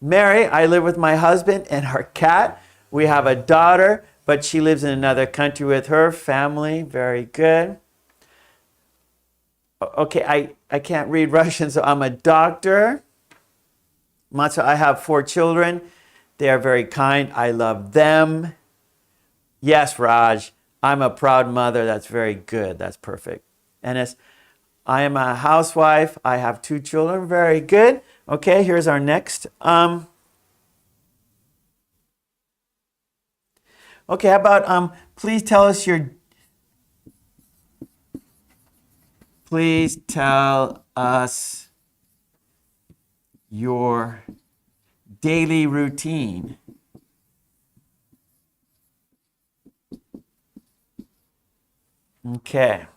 Mary, I live with my husband and our cat. We have a daughter, but she lives in another country with her family. Very good. Okay, I can't read Russian, so I'm a doctor. Matza, I have 4 children. They are very kind. I love them. Yes, Raj, I'm a proud mother. That's very good. That's perfect. Enes, I am a housewife. I have 2 children. Very good. Okay, here's our next. Okay, how about please tell us your daily routine. Okay.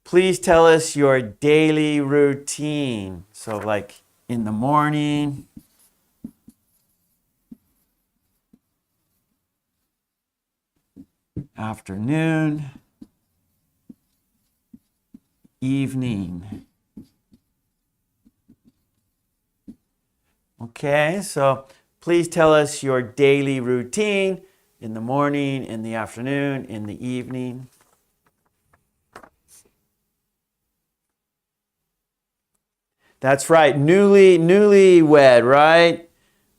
Please tell us your daily routine. So like in the morning, afternoon, evening. Okay, so please tell us your daily routine in the morning, in the afternoon, in the evening. That's right, newlywed, right?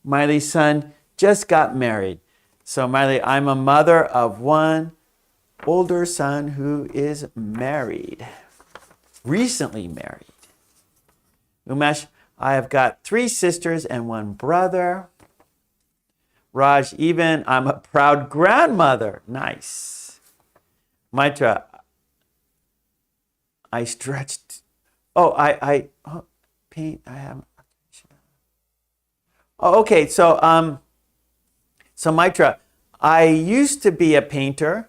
Miley's son just got married. So Miley, I'm a mother of 1 older son who is married, recently married. Umesh, I have got 3 sisters and 1 brother. Raj, even I'm a proud grandmother. Nice. Maitra, I stretched. Oh, paint. I have. Oh, okay. So Maitra, I used to be a painter,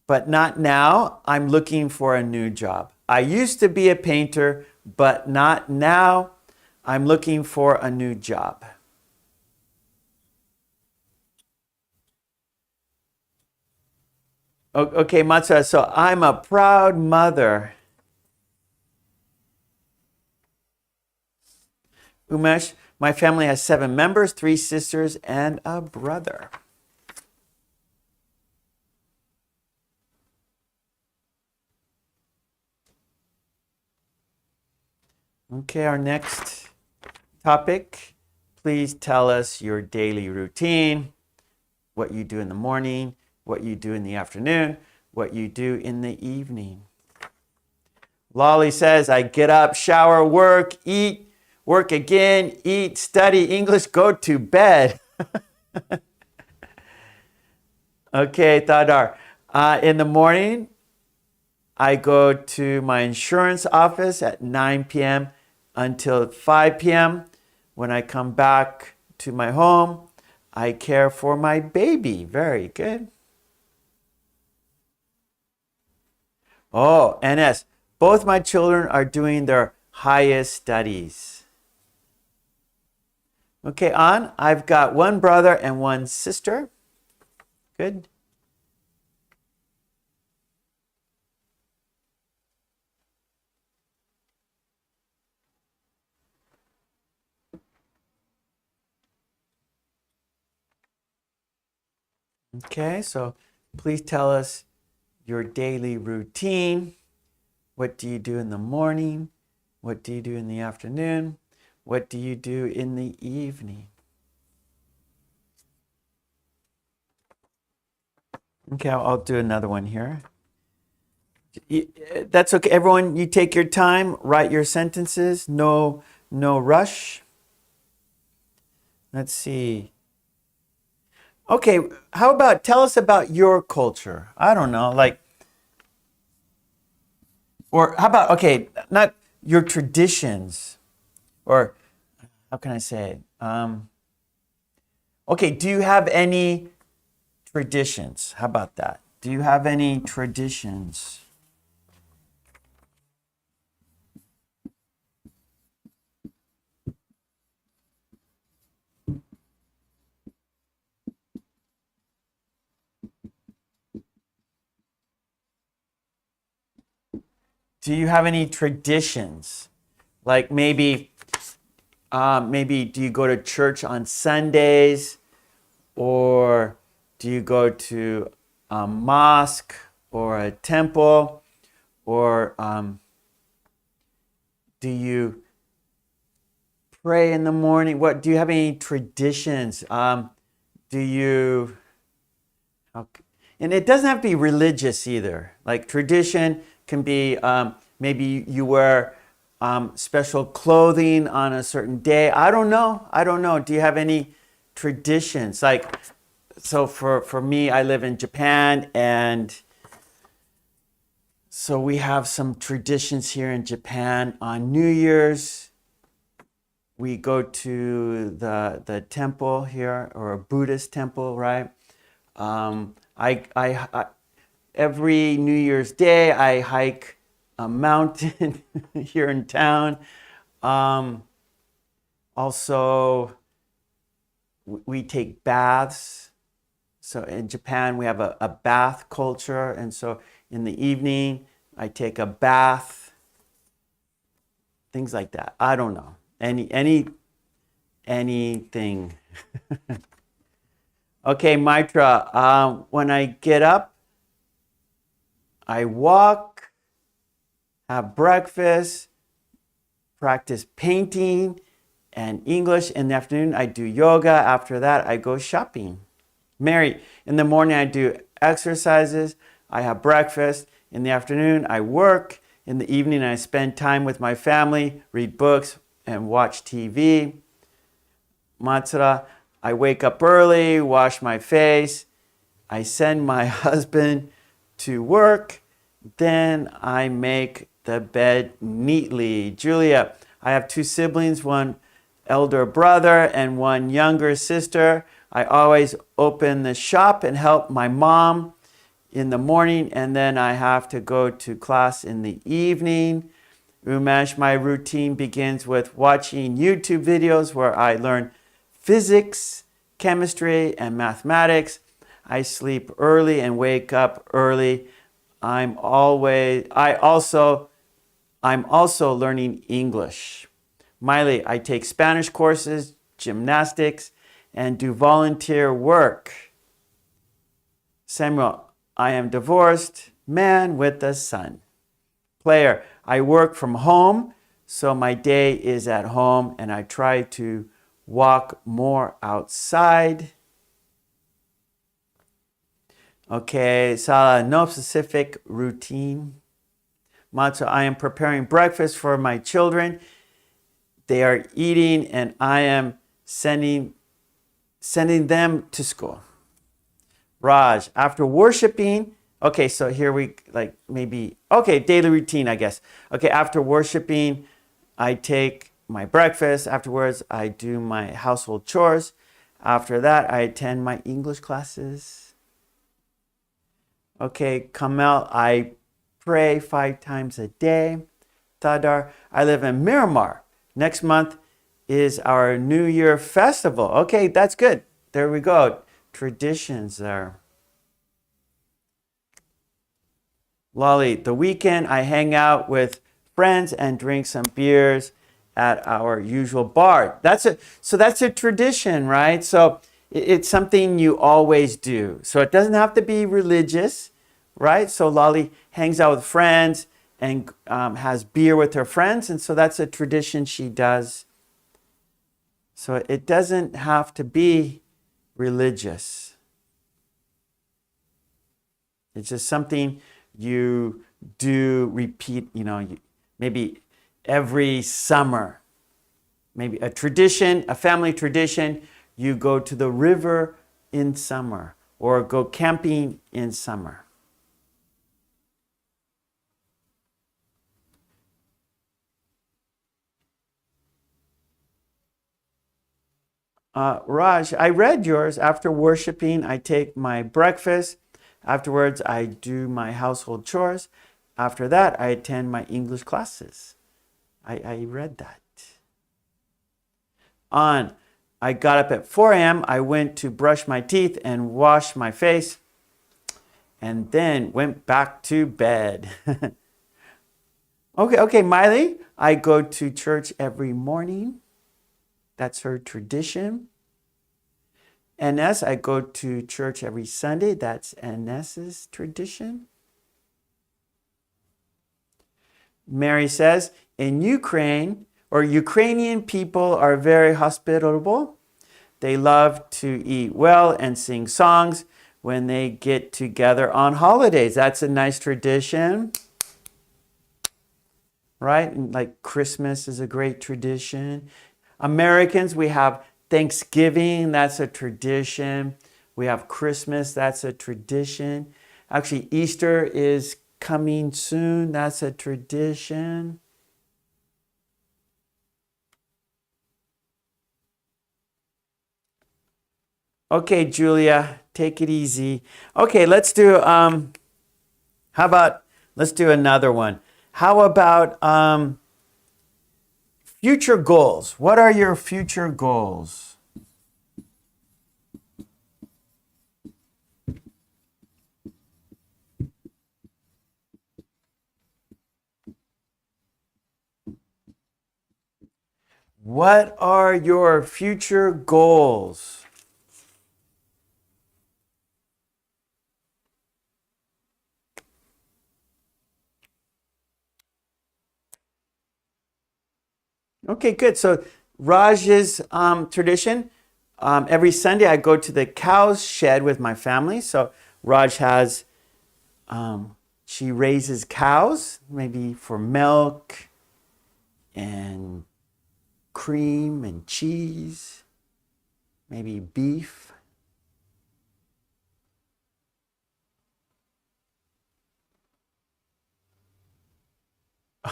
but not now. I'm looking for a new job. I used to be a painter, but not now. I'm looking for a new job. Okay, Matsuda, so I'm a proud mother. Umesh, my family has 7 members, 3 sisters, and a brother. Okay, our next topic. Please tell us your daily routine, what you do in the morning, what you do in the afternoon, what you do in the evening. Lolly says, I get up, shower, work, eat, work again, eat, study English, go to bed. Okay, Thadar. In the morning, I go to my insurance office at 9 p.m. until 5 p.m. When I come back to my home, I care for my baby. Very good. Oh, NS. Both my children are doing their highest studies. Okay, on. I've got 1 brother and 1 sister. Good. Okay, so please tell us your daily routine. What do you do in the morning? What do you do in the afternoon? What do you do in the evening? Okay, I'll do another one here. That's okay. Everyone, you take your time, write your sentences. No rush. Let's see. Okay, how about tell us about your culture? I don't know, like, or how about, okay, not your traditions, or how can I say it? Okay, do you have any traditions? How about that? Do you have any traditions? do you have any traditions? Like maybe do you go to church on Sundays, or do you go to a mosque or a temple, or do you pray in the morning? What do you have any traditions? Do you? Okay. And it doesn't have to be religious either. Like tradition can be maybe you wear special clothing on a certain day. I don't know. Do you have any traditions? Like, so for me, I live in Japan, and so we have some traditions here in Japan. On New Year's, we go to the temple here, or a Buddhist temple, right? I every New Year's Day, I hike a mountain here in town. Also, we take baths. So in Japan, we have a bath culture. And so in the evening, I take a bath. Things like that. I don't know. Anything. Okay, Maitra, when I get up, I walk, have breakfast, practice painting and English. In the afternoon, I do yoga. After that, I go shopping. Mary, in the morning, I do exercises. I have breakfast. In the afternoon, I work. In the evening, I spend time with my family, read books, and watch TV. Matsura, I wake up early, wash my face. I send my husband to work. Then I make the bed neatly. Julia, I have 2 siblings, one elder brother and one younger sister. I always open the shop and help my mom in the morning, and then I have to go to class in the evening. Umesh, my routine begins with watching YouTube videos where I learn physics, chemistry, and mathematics. I sleep early and wake up early. I'm also learning English. Miley, I take Spanish courses, gymnastics, and do volunteer work. Samuel, I am divorced man with a son. Claire, I work from home, so my day is at home, and I try to walk more outside. Okay, Sala, no specific routine. Matsu, I am preparing breakfast for my children. They are eating, and I am sending them to school. Raj, after worshiping, okay, so here we daily routine, I guess. Okay, after worshiping, I take my breakfast. Afterwards, I do my household chores. After that, I attend my English classes. Okay, Kamel, I pray 5 times a day. Tadar, I live in Miramar. Next month is our New Year festival. Okay, that's good. There we go. Traditions there. Lolly, the weekend I hang out with friends and drink some beers at our usual bar. That's a tradition, right? So it's something you always do. So it doesn't have to be religious, right? So Lolly hangs out with friends and has beer with her friends, and so that's a tradition she does. So it doesn't have to be religious. It's just something you do repeat, maybe every summer. Maybe a tradition, a family tradition, you go to the river in summer or go camping in summer. Raj, I read yours. After worshiping, I take my breakfast. Afterwards, I do my household chores. After that, I attend my English classes. I read that. I got up at 4 a.m. I went to brush my teeth and wash my face, and then went back to bed. Okay, Miley. I go to church every morning. That's her tradition. NS, I go to church every Sunday. That's NS's tradition. Mary says, in Ukraine, or Ukrainian people are very hospitable. They love to eat well and sing songs when they get together on holidays. That's a nice tradition, right? And like Christmas is a great tradition. Americans, we have Thanksgiving, that's a tradition. We have Christmas, that's a tradition. Actually, Easter is coming soon, that's a tradition. Okay, Julia, take it easy. Okay, let's do let's do another one. How about future goals? What are your future goals? What are your future goals? Okay, good. So Raj's tradition, every Sunday I go to the cow's shed with my family. So Raj has, she raises cows, maybe for milk and cream and cheese, maybe beef.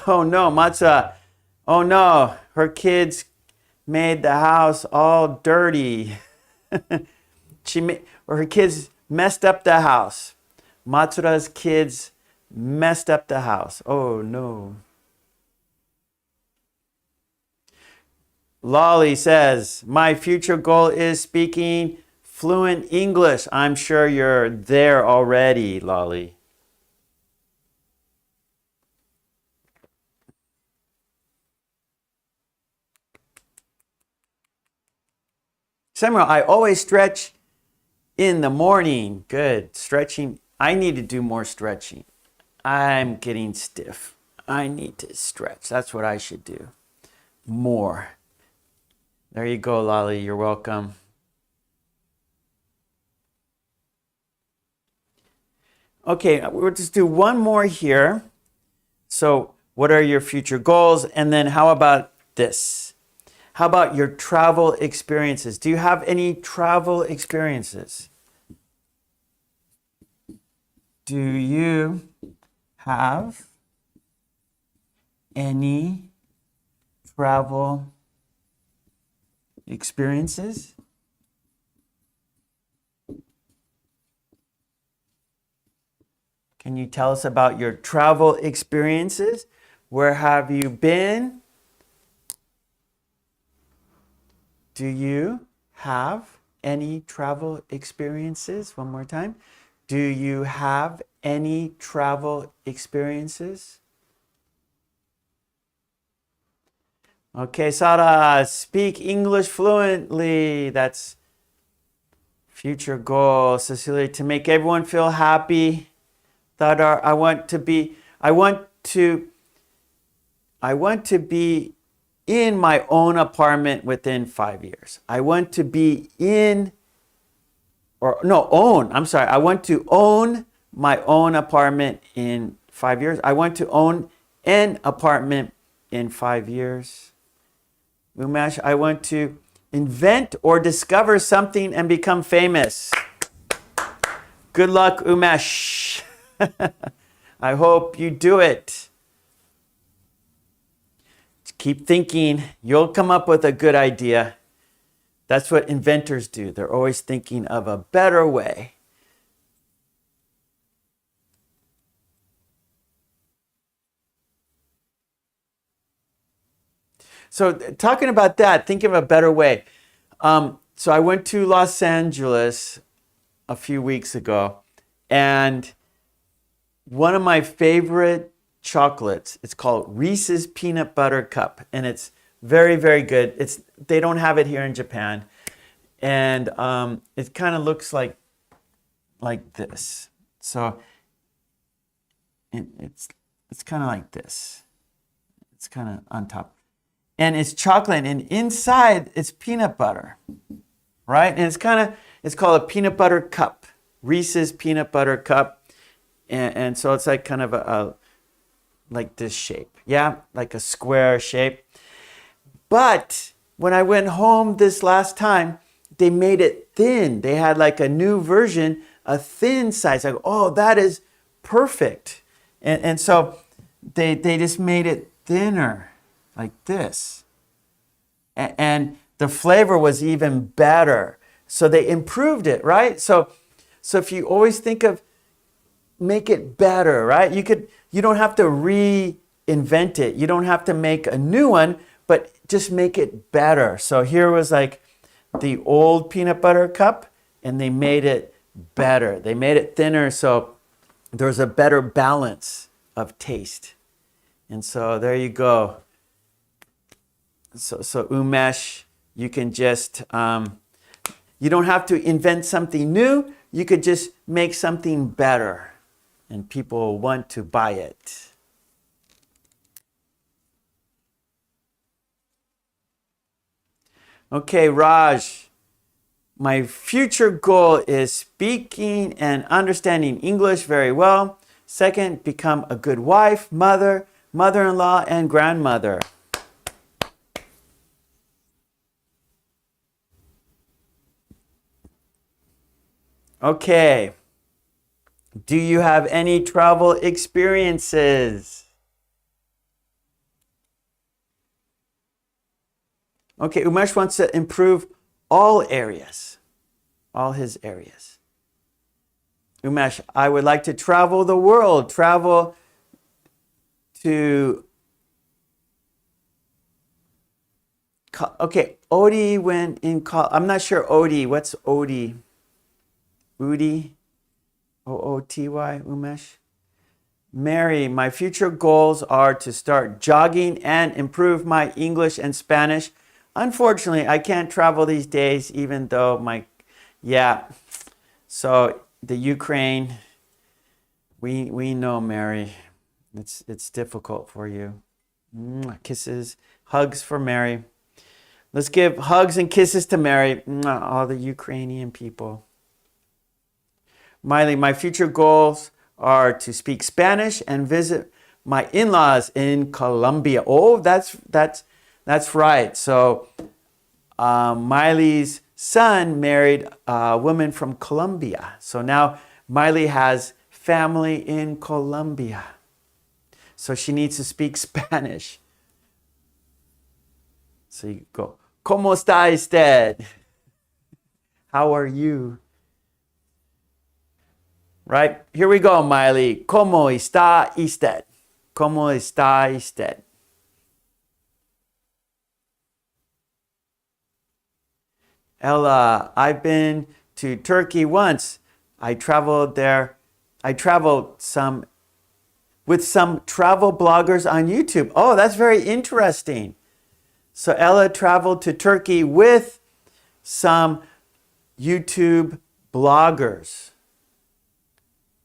Oh no, Matza. Oh no, her kids made the house all dirty. Or her kids messed up the house. Matsura's kids messed up the house. Oh no. Lolly says, my future goal is speaking fluent English. I'm sure you're there already, Lolly. Samuel, I always stretch in the morning. Good. Stretching. I need to do more stretching. I'm getting stiff. I need to stretch. That's what I should do. More. There you go, Lolly. You're welcome. Okay, we'll just do one more here. So, what are your future goals? And then how about this? How about your travel experiences? Do you have any travel experiences? Do you have any travel experiences? Can you tell us about your travel experiences? Where have you been? Do you have any travel experiences? One more time. Do you have any travel experiences? Okay, Sara, speak English fluently. That's future goal. Cecilia, to make everyone feel happy. Thadar, I want to be in my own apartment within 5 years. I want to own my own apartment in 5 years. I want to own an apartment in 5 years. Umesh, I want to invent or discover something and become famous. Good luck, Umesh. I hope you do it. Just keep thinking. You'll come up with a good idea. That's what inventors do. They're always thinking of a better way. So talking about that, thinking of a better way. So I went to Los Angeles a few weeks ago, and one of my favorite chocolates. It's called Reese's Peanut Butter Cup, and it's very, very good. They don't have it here in Japan, and it kind of looks like this. So it's kind of like this. It's kind of on top, and it's chocolate, and inside it's peanut butter, right? And it's called a peanut butter cup, Reese's Peanut Butter Cup, and so it's like kind of a like this shape, yeah, like a square shape. But when I went home this last time, they made it thin. They had like a new version, a thin size. I go, oh, that is perfect. And so they just made it thinner, like this. And the flavor was even better. So they improved it, right? So if you always think of make it better, right? You don't have to reinvent it. You don't have to make a new one, but just make it better. So here was like the old peanut butter cup, and they made it better. They made it thinner, so there's a better balance of taste. And so there you go. So umesh, you can just, you don't have to invent something new. You could just make something better, and people want to buy it. Okay, Raj, my future goal is speaking and understanding English very well. Second, become a good wife, mother, mother-in-law, and grandmother. Okay. Do you have any travel experiences? Okay, Umesh wants to improve all areas, all his areas. Umesh, I would like to travel the world, travel to... Okay, Odie went in college. I'm not sure Odie. What's Odie? Udi? O-O-T-Y, Umesh? Mary, my future goals are to start jogging and improve my English and Spanish. Unfortunately, I can't travel these days, even though yeah. So the Ukraine, we know, Mary. It's difficult for you. Kisses, hugs for Mary. Let's give hugs and kisses to Mary, all the Ukrainian people. Miley, my future goals are to speak Spanish and visit my in-laws in Colombia. Oh, that's right. So Miley's son married a woman from Colombia. So now Miley has family in Colombia. So she needs to speak Spanish. So you go, ¿Cómo está usted? How are you? Right? Here we go, Miley. ¿Cómo está usted? ¿Cómo está usted? Ella, I've been to Turkey once. I traveled there. I traveled with some travel bloggers on YouTube. Oh, that's very interesting. So Ella traveled to Turkey with some YouTube bloggers.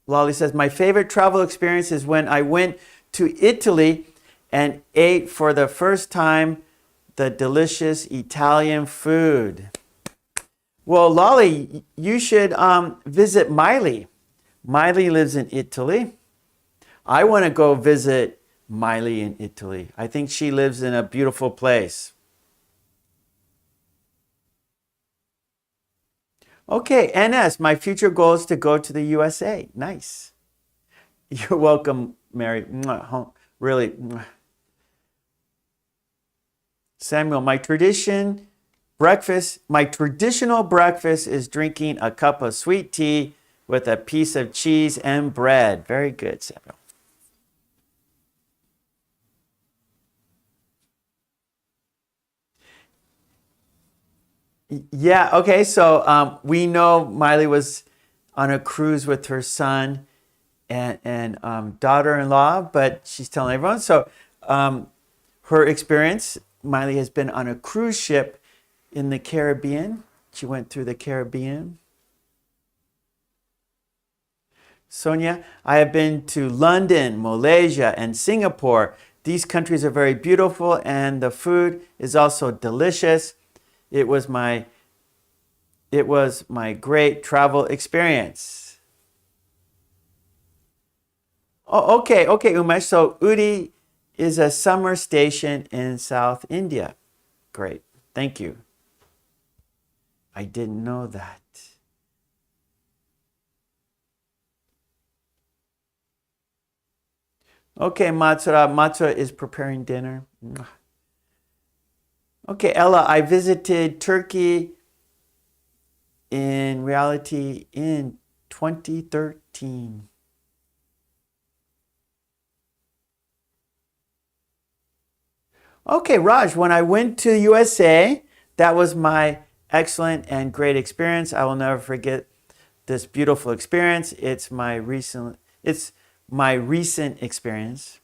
Lolly says, my favorite travel experience is when I went to Italy and ate for the first time the delicious Italian food. Well, Lolly, you should visit Miley. Miley lives in Italy. I want to go visit Miley in Italy. I think she lives in a beautiful place. Okay, NS, my future goal is to go to the USA. Nice. You're welcome, Mary. Really. Samuel, my traditional breakfast is drinking a cup of sweet tea with a piece of cheese and bread. Very good, Samuel. Yeah, okay, so we know Miley was on a cruise with her son, and daughter-in-law, but she's telling everyone. So her experience, Miley has been on a cruise ship in the Caribbean. She went through the Caribbean. Sonia, I have been to London, Malaysia, and Singapore. These countries are very beautiful and the food is also delicious. It was my great travel experience. Oh, okay, Umesh. So Udi is a summer station in South India. Great, thank you. I didn't know that. Okay, Matsura. Matsura is preparing dinner. Okay, Ella, I visited Turkey in reality in 2013. Okay, Raj, when I went to USA, that was my excellent and great experience. I will never forget this beautiful experience. It's my recent experience.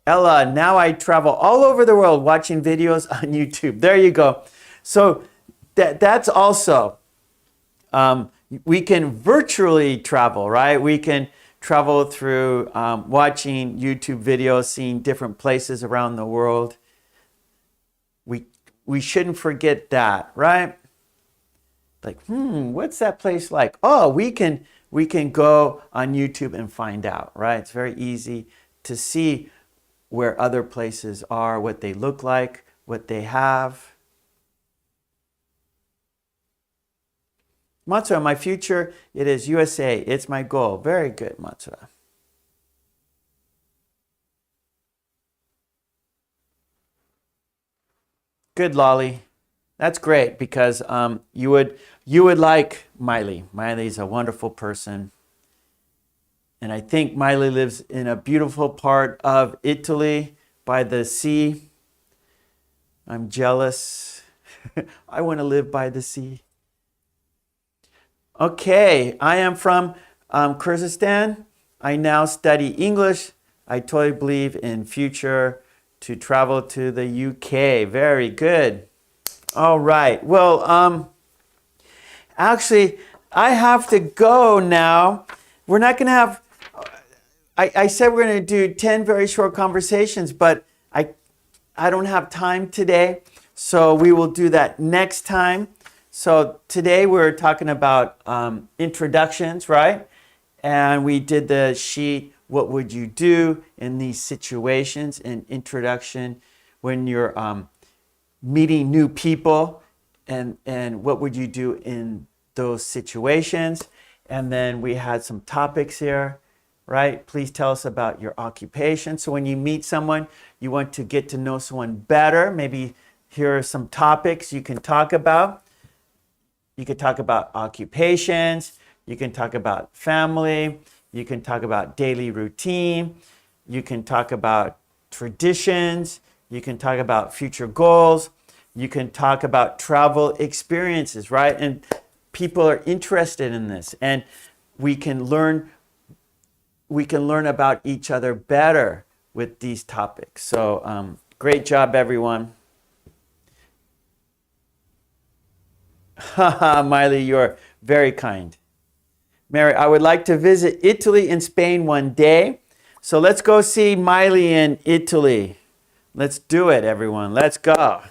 Ella, now I travel all over the world watching videos on YouTube. There you go. So that's also, we can virtually travel, right? We can travel through watching YouTube videos, seeing different places around the world. We shouldn't forget that, right? Like, what's that place like? Oh, we can go on YouTube and find out, right? It's very easy to see where other places are, what they look like, what they have. Matsura, my future, it is USA. It's my goal. Very good, Matsura. Good, Lolly. That's great because you would like Miley. Miley's a wonderful person. And I think Miley lives in a beautiful part of Italy by the sea. I'm jealous. I want to live by the sea. Okay, I am from Kyrgyzstan. I now study English. I totally believe in future to travel to the UK. Very good. All right. Well, actually, I have to go now. We're not going to have, I said we're going to do 10 very short conversations, but I don't have time today. So we will do that next time. So today we're talking about introductions, right? And we did the sheet, what would you do in these situations? An introduction when you're meeting new people and what would you do in those situations? And then we had some topics here, right? Please tell us about your occupation. So when you meet someone, you want to get to know someone better. Maybe here are some topics you can talk about. You can talk about occupations. You can talk about family. You can talk about daily routine. You can talk about traditions. You can talk about future goals. You can talk about travel experiences, right? And people are interested in this. And we can learn about each other better with these topics. So great job, everyone. Haha, Miley, you're very kind. Mary, I would like to visit Italy and Spain one day. So let's go see Miley in Italy. Let's do it, everyone. Let's go.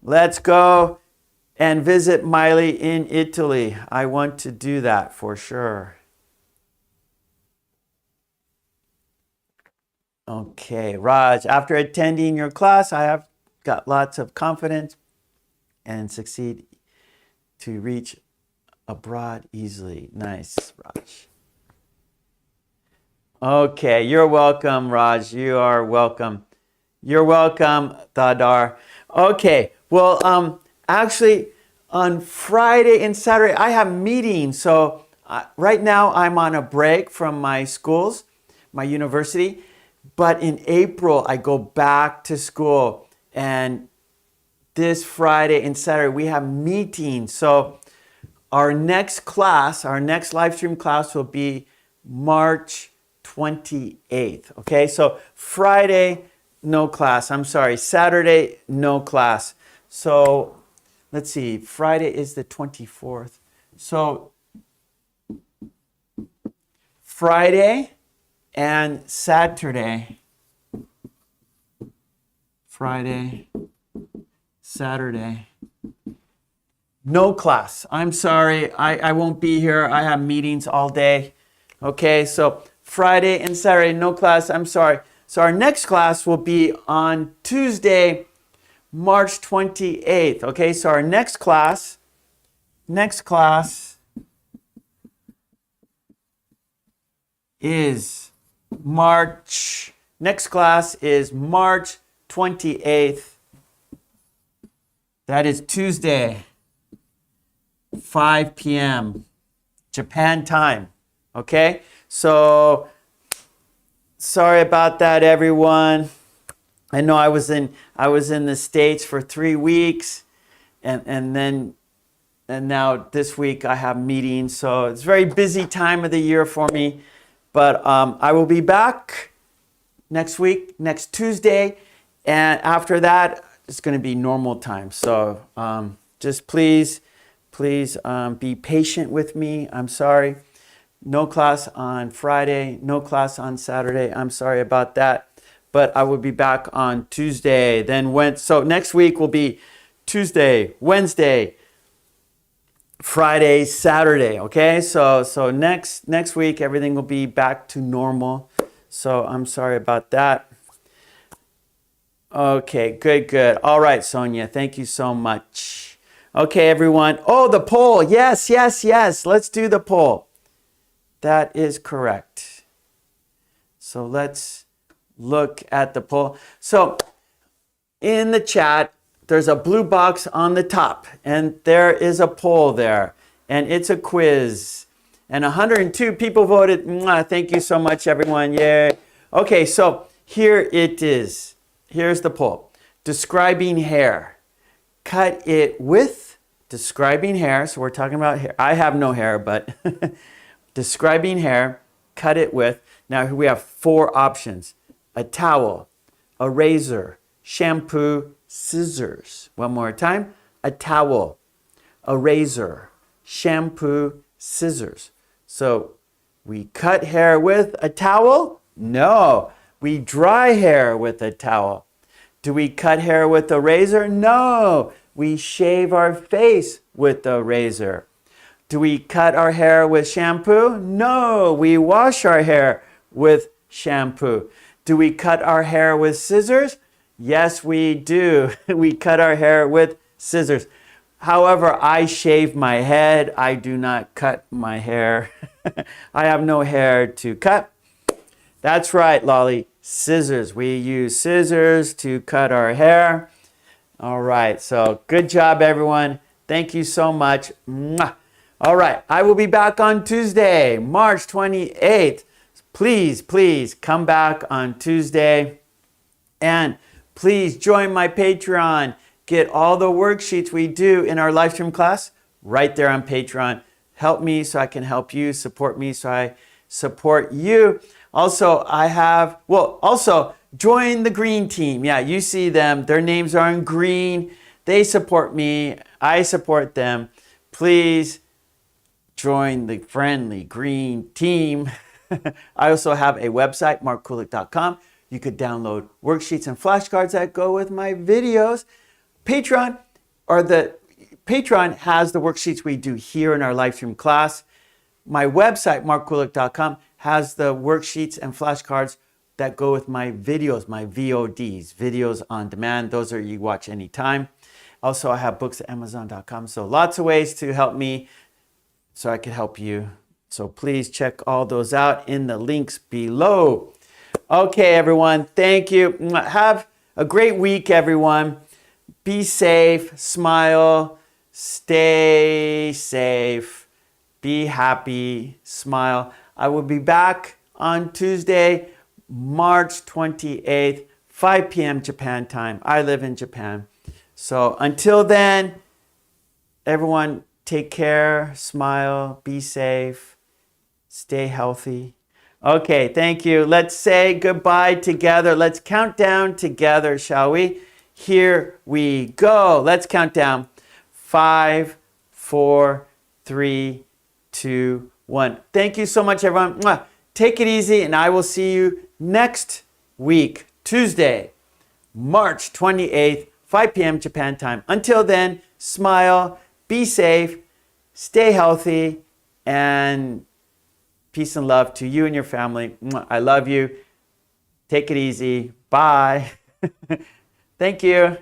Let's go and visit Miley in Italy. I want to do that for sure. Okay, Raj, after attending your class, I have got lots of confidence and succeed to reach abroad easily. Nice, Raj. Okay, you're welcome, Raj. You are welcome. You're welcome, Thadar. Okay, well, actually, on Friday and Saturday, I have meetings. So right now, I'm on a break from my schools, my university. But in April, I go back to school. And this Friday and Saturday, we have meetings. So our next class, our next live stream class will be March 28th. Okay, so Friday, no class. I'm sorry, Saturday, no class. So let's see, Friday is the 24th. So Friday and Saturday. Friday, Saturday. No class. I'm sorry, I won't be here. I have meetings all day. Okay, so Friday and Saturday, no class. I'm sorry. So our next class will be on Tuesday, March 28th. Okay, so our next class is March 28th. That is Tuesday, 5 p.m. Japan time. Okay? So sorry about that, everyone. I know I was in the States for 3 weeks, and now this week I have meetings. So it's a very busy time of the year for me. But I will be back next week, next Tuesday, and after that, it's going to be normal time. So just please be patient with me. I'm sorry. No class on Friday, no class on Saturday. I'm sorry about that. But I will be back on Tuesday. So next week will be Tuesday, Wednesday, Friday, Saturday. Okay, so next week everything will be back to normal. So I'm sorry about that. Okay, good. All right, Sonia, thank you so much. Okay, everyone. Oh, the poll. Yes. Let's do the poll. That is correct. So let's look at the poll. So in the chat, there's a blue box on the top, and there is a poll there, and it's a quiz. And 102 people voted. Mwah, thank you so much, everyone. Yay. Okay, so here it is. Here's the poll. Describing hair. Cut it with. Describing hair. So we're talking about hair. I have no hair, but describing hair. Cut it with. Now we have 4 options. A towel, a razor, shampoo, scissors. One more time. A towel, a razor, shampoo, scissors. So we cut hair with a towel? No. We dry hair with a towel. Do we cut hair with a razor? No. We shave our face with a razor. Do we cut our hair with shampoo? No. We wash our hair with shampoo. Do we cut our hair with scissors? Yes, we do. We cut our hair with scissors. However, I shave my head. I do not cut my hair. I have no hair to cut. That's right, Lolly. Scissors. We use scissors to cut our hair. All right. So good job, everyone. Thank you so much. Mwah. All right. I will be back on Tuesday, March 28th. Please come back on Tuesday. And please join my Patreon. Get all the worksheets we do in our live stream class right there on Patreon. Help me so I can help you. Support me so I support you. Also, join the green team. Yeah, you see them. Their names are in green. They support me. I support them. Please join the friendly green team. I also have a website, markkulek.com. You could download worksheets and flashcards that go with my videos. Patreon has the worksheets we do here in our live stream class. My website, markkulek.com, has the worksheets and flashcards that go with my videos, my VODs, videos on demand. Those are you watch anytime. Also, I have books at amazon.com. So lots of ways to help me so I can help you. So please check all those out in the links below. Okay, everyone. Thank you. Have a great week, everyone. Be safe, smile, stay safe, be happy, smile. I will be back on Tuesday, March 28th, 5 p.m. Japan time. I live in Japan. So until then, everyone take care, smile, be safe, stay healthy. Okay, thank you. Let's say goodbye together. Let's count down together, shall we? Here we go. Let's count down. 5, 4, 3, 2, 1. Thank you so much, everyone. Mwah. Take it easy, and I will see you next week, Tuesday, March 28th, 5 p.m. Japan time. Until then, smile, be safe, stay healthy, and peace and love to you and your family. I love you. Take it easy. Bye. Thank you.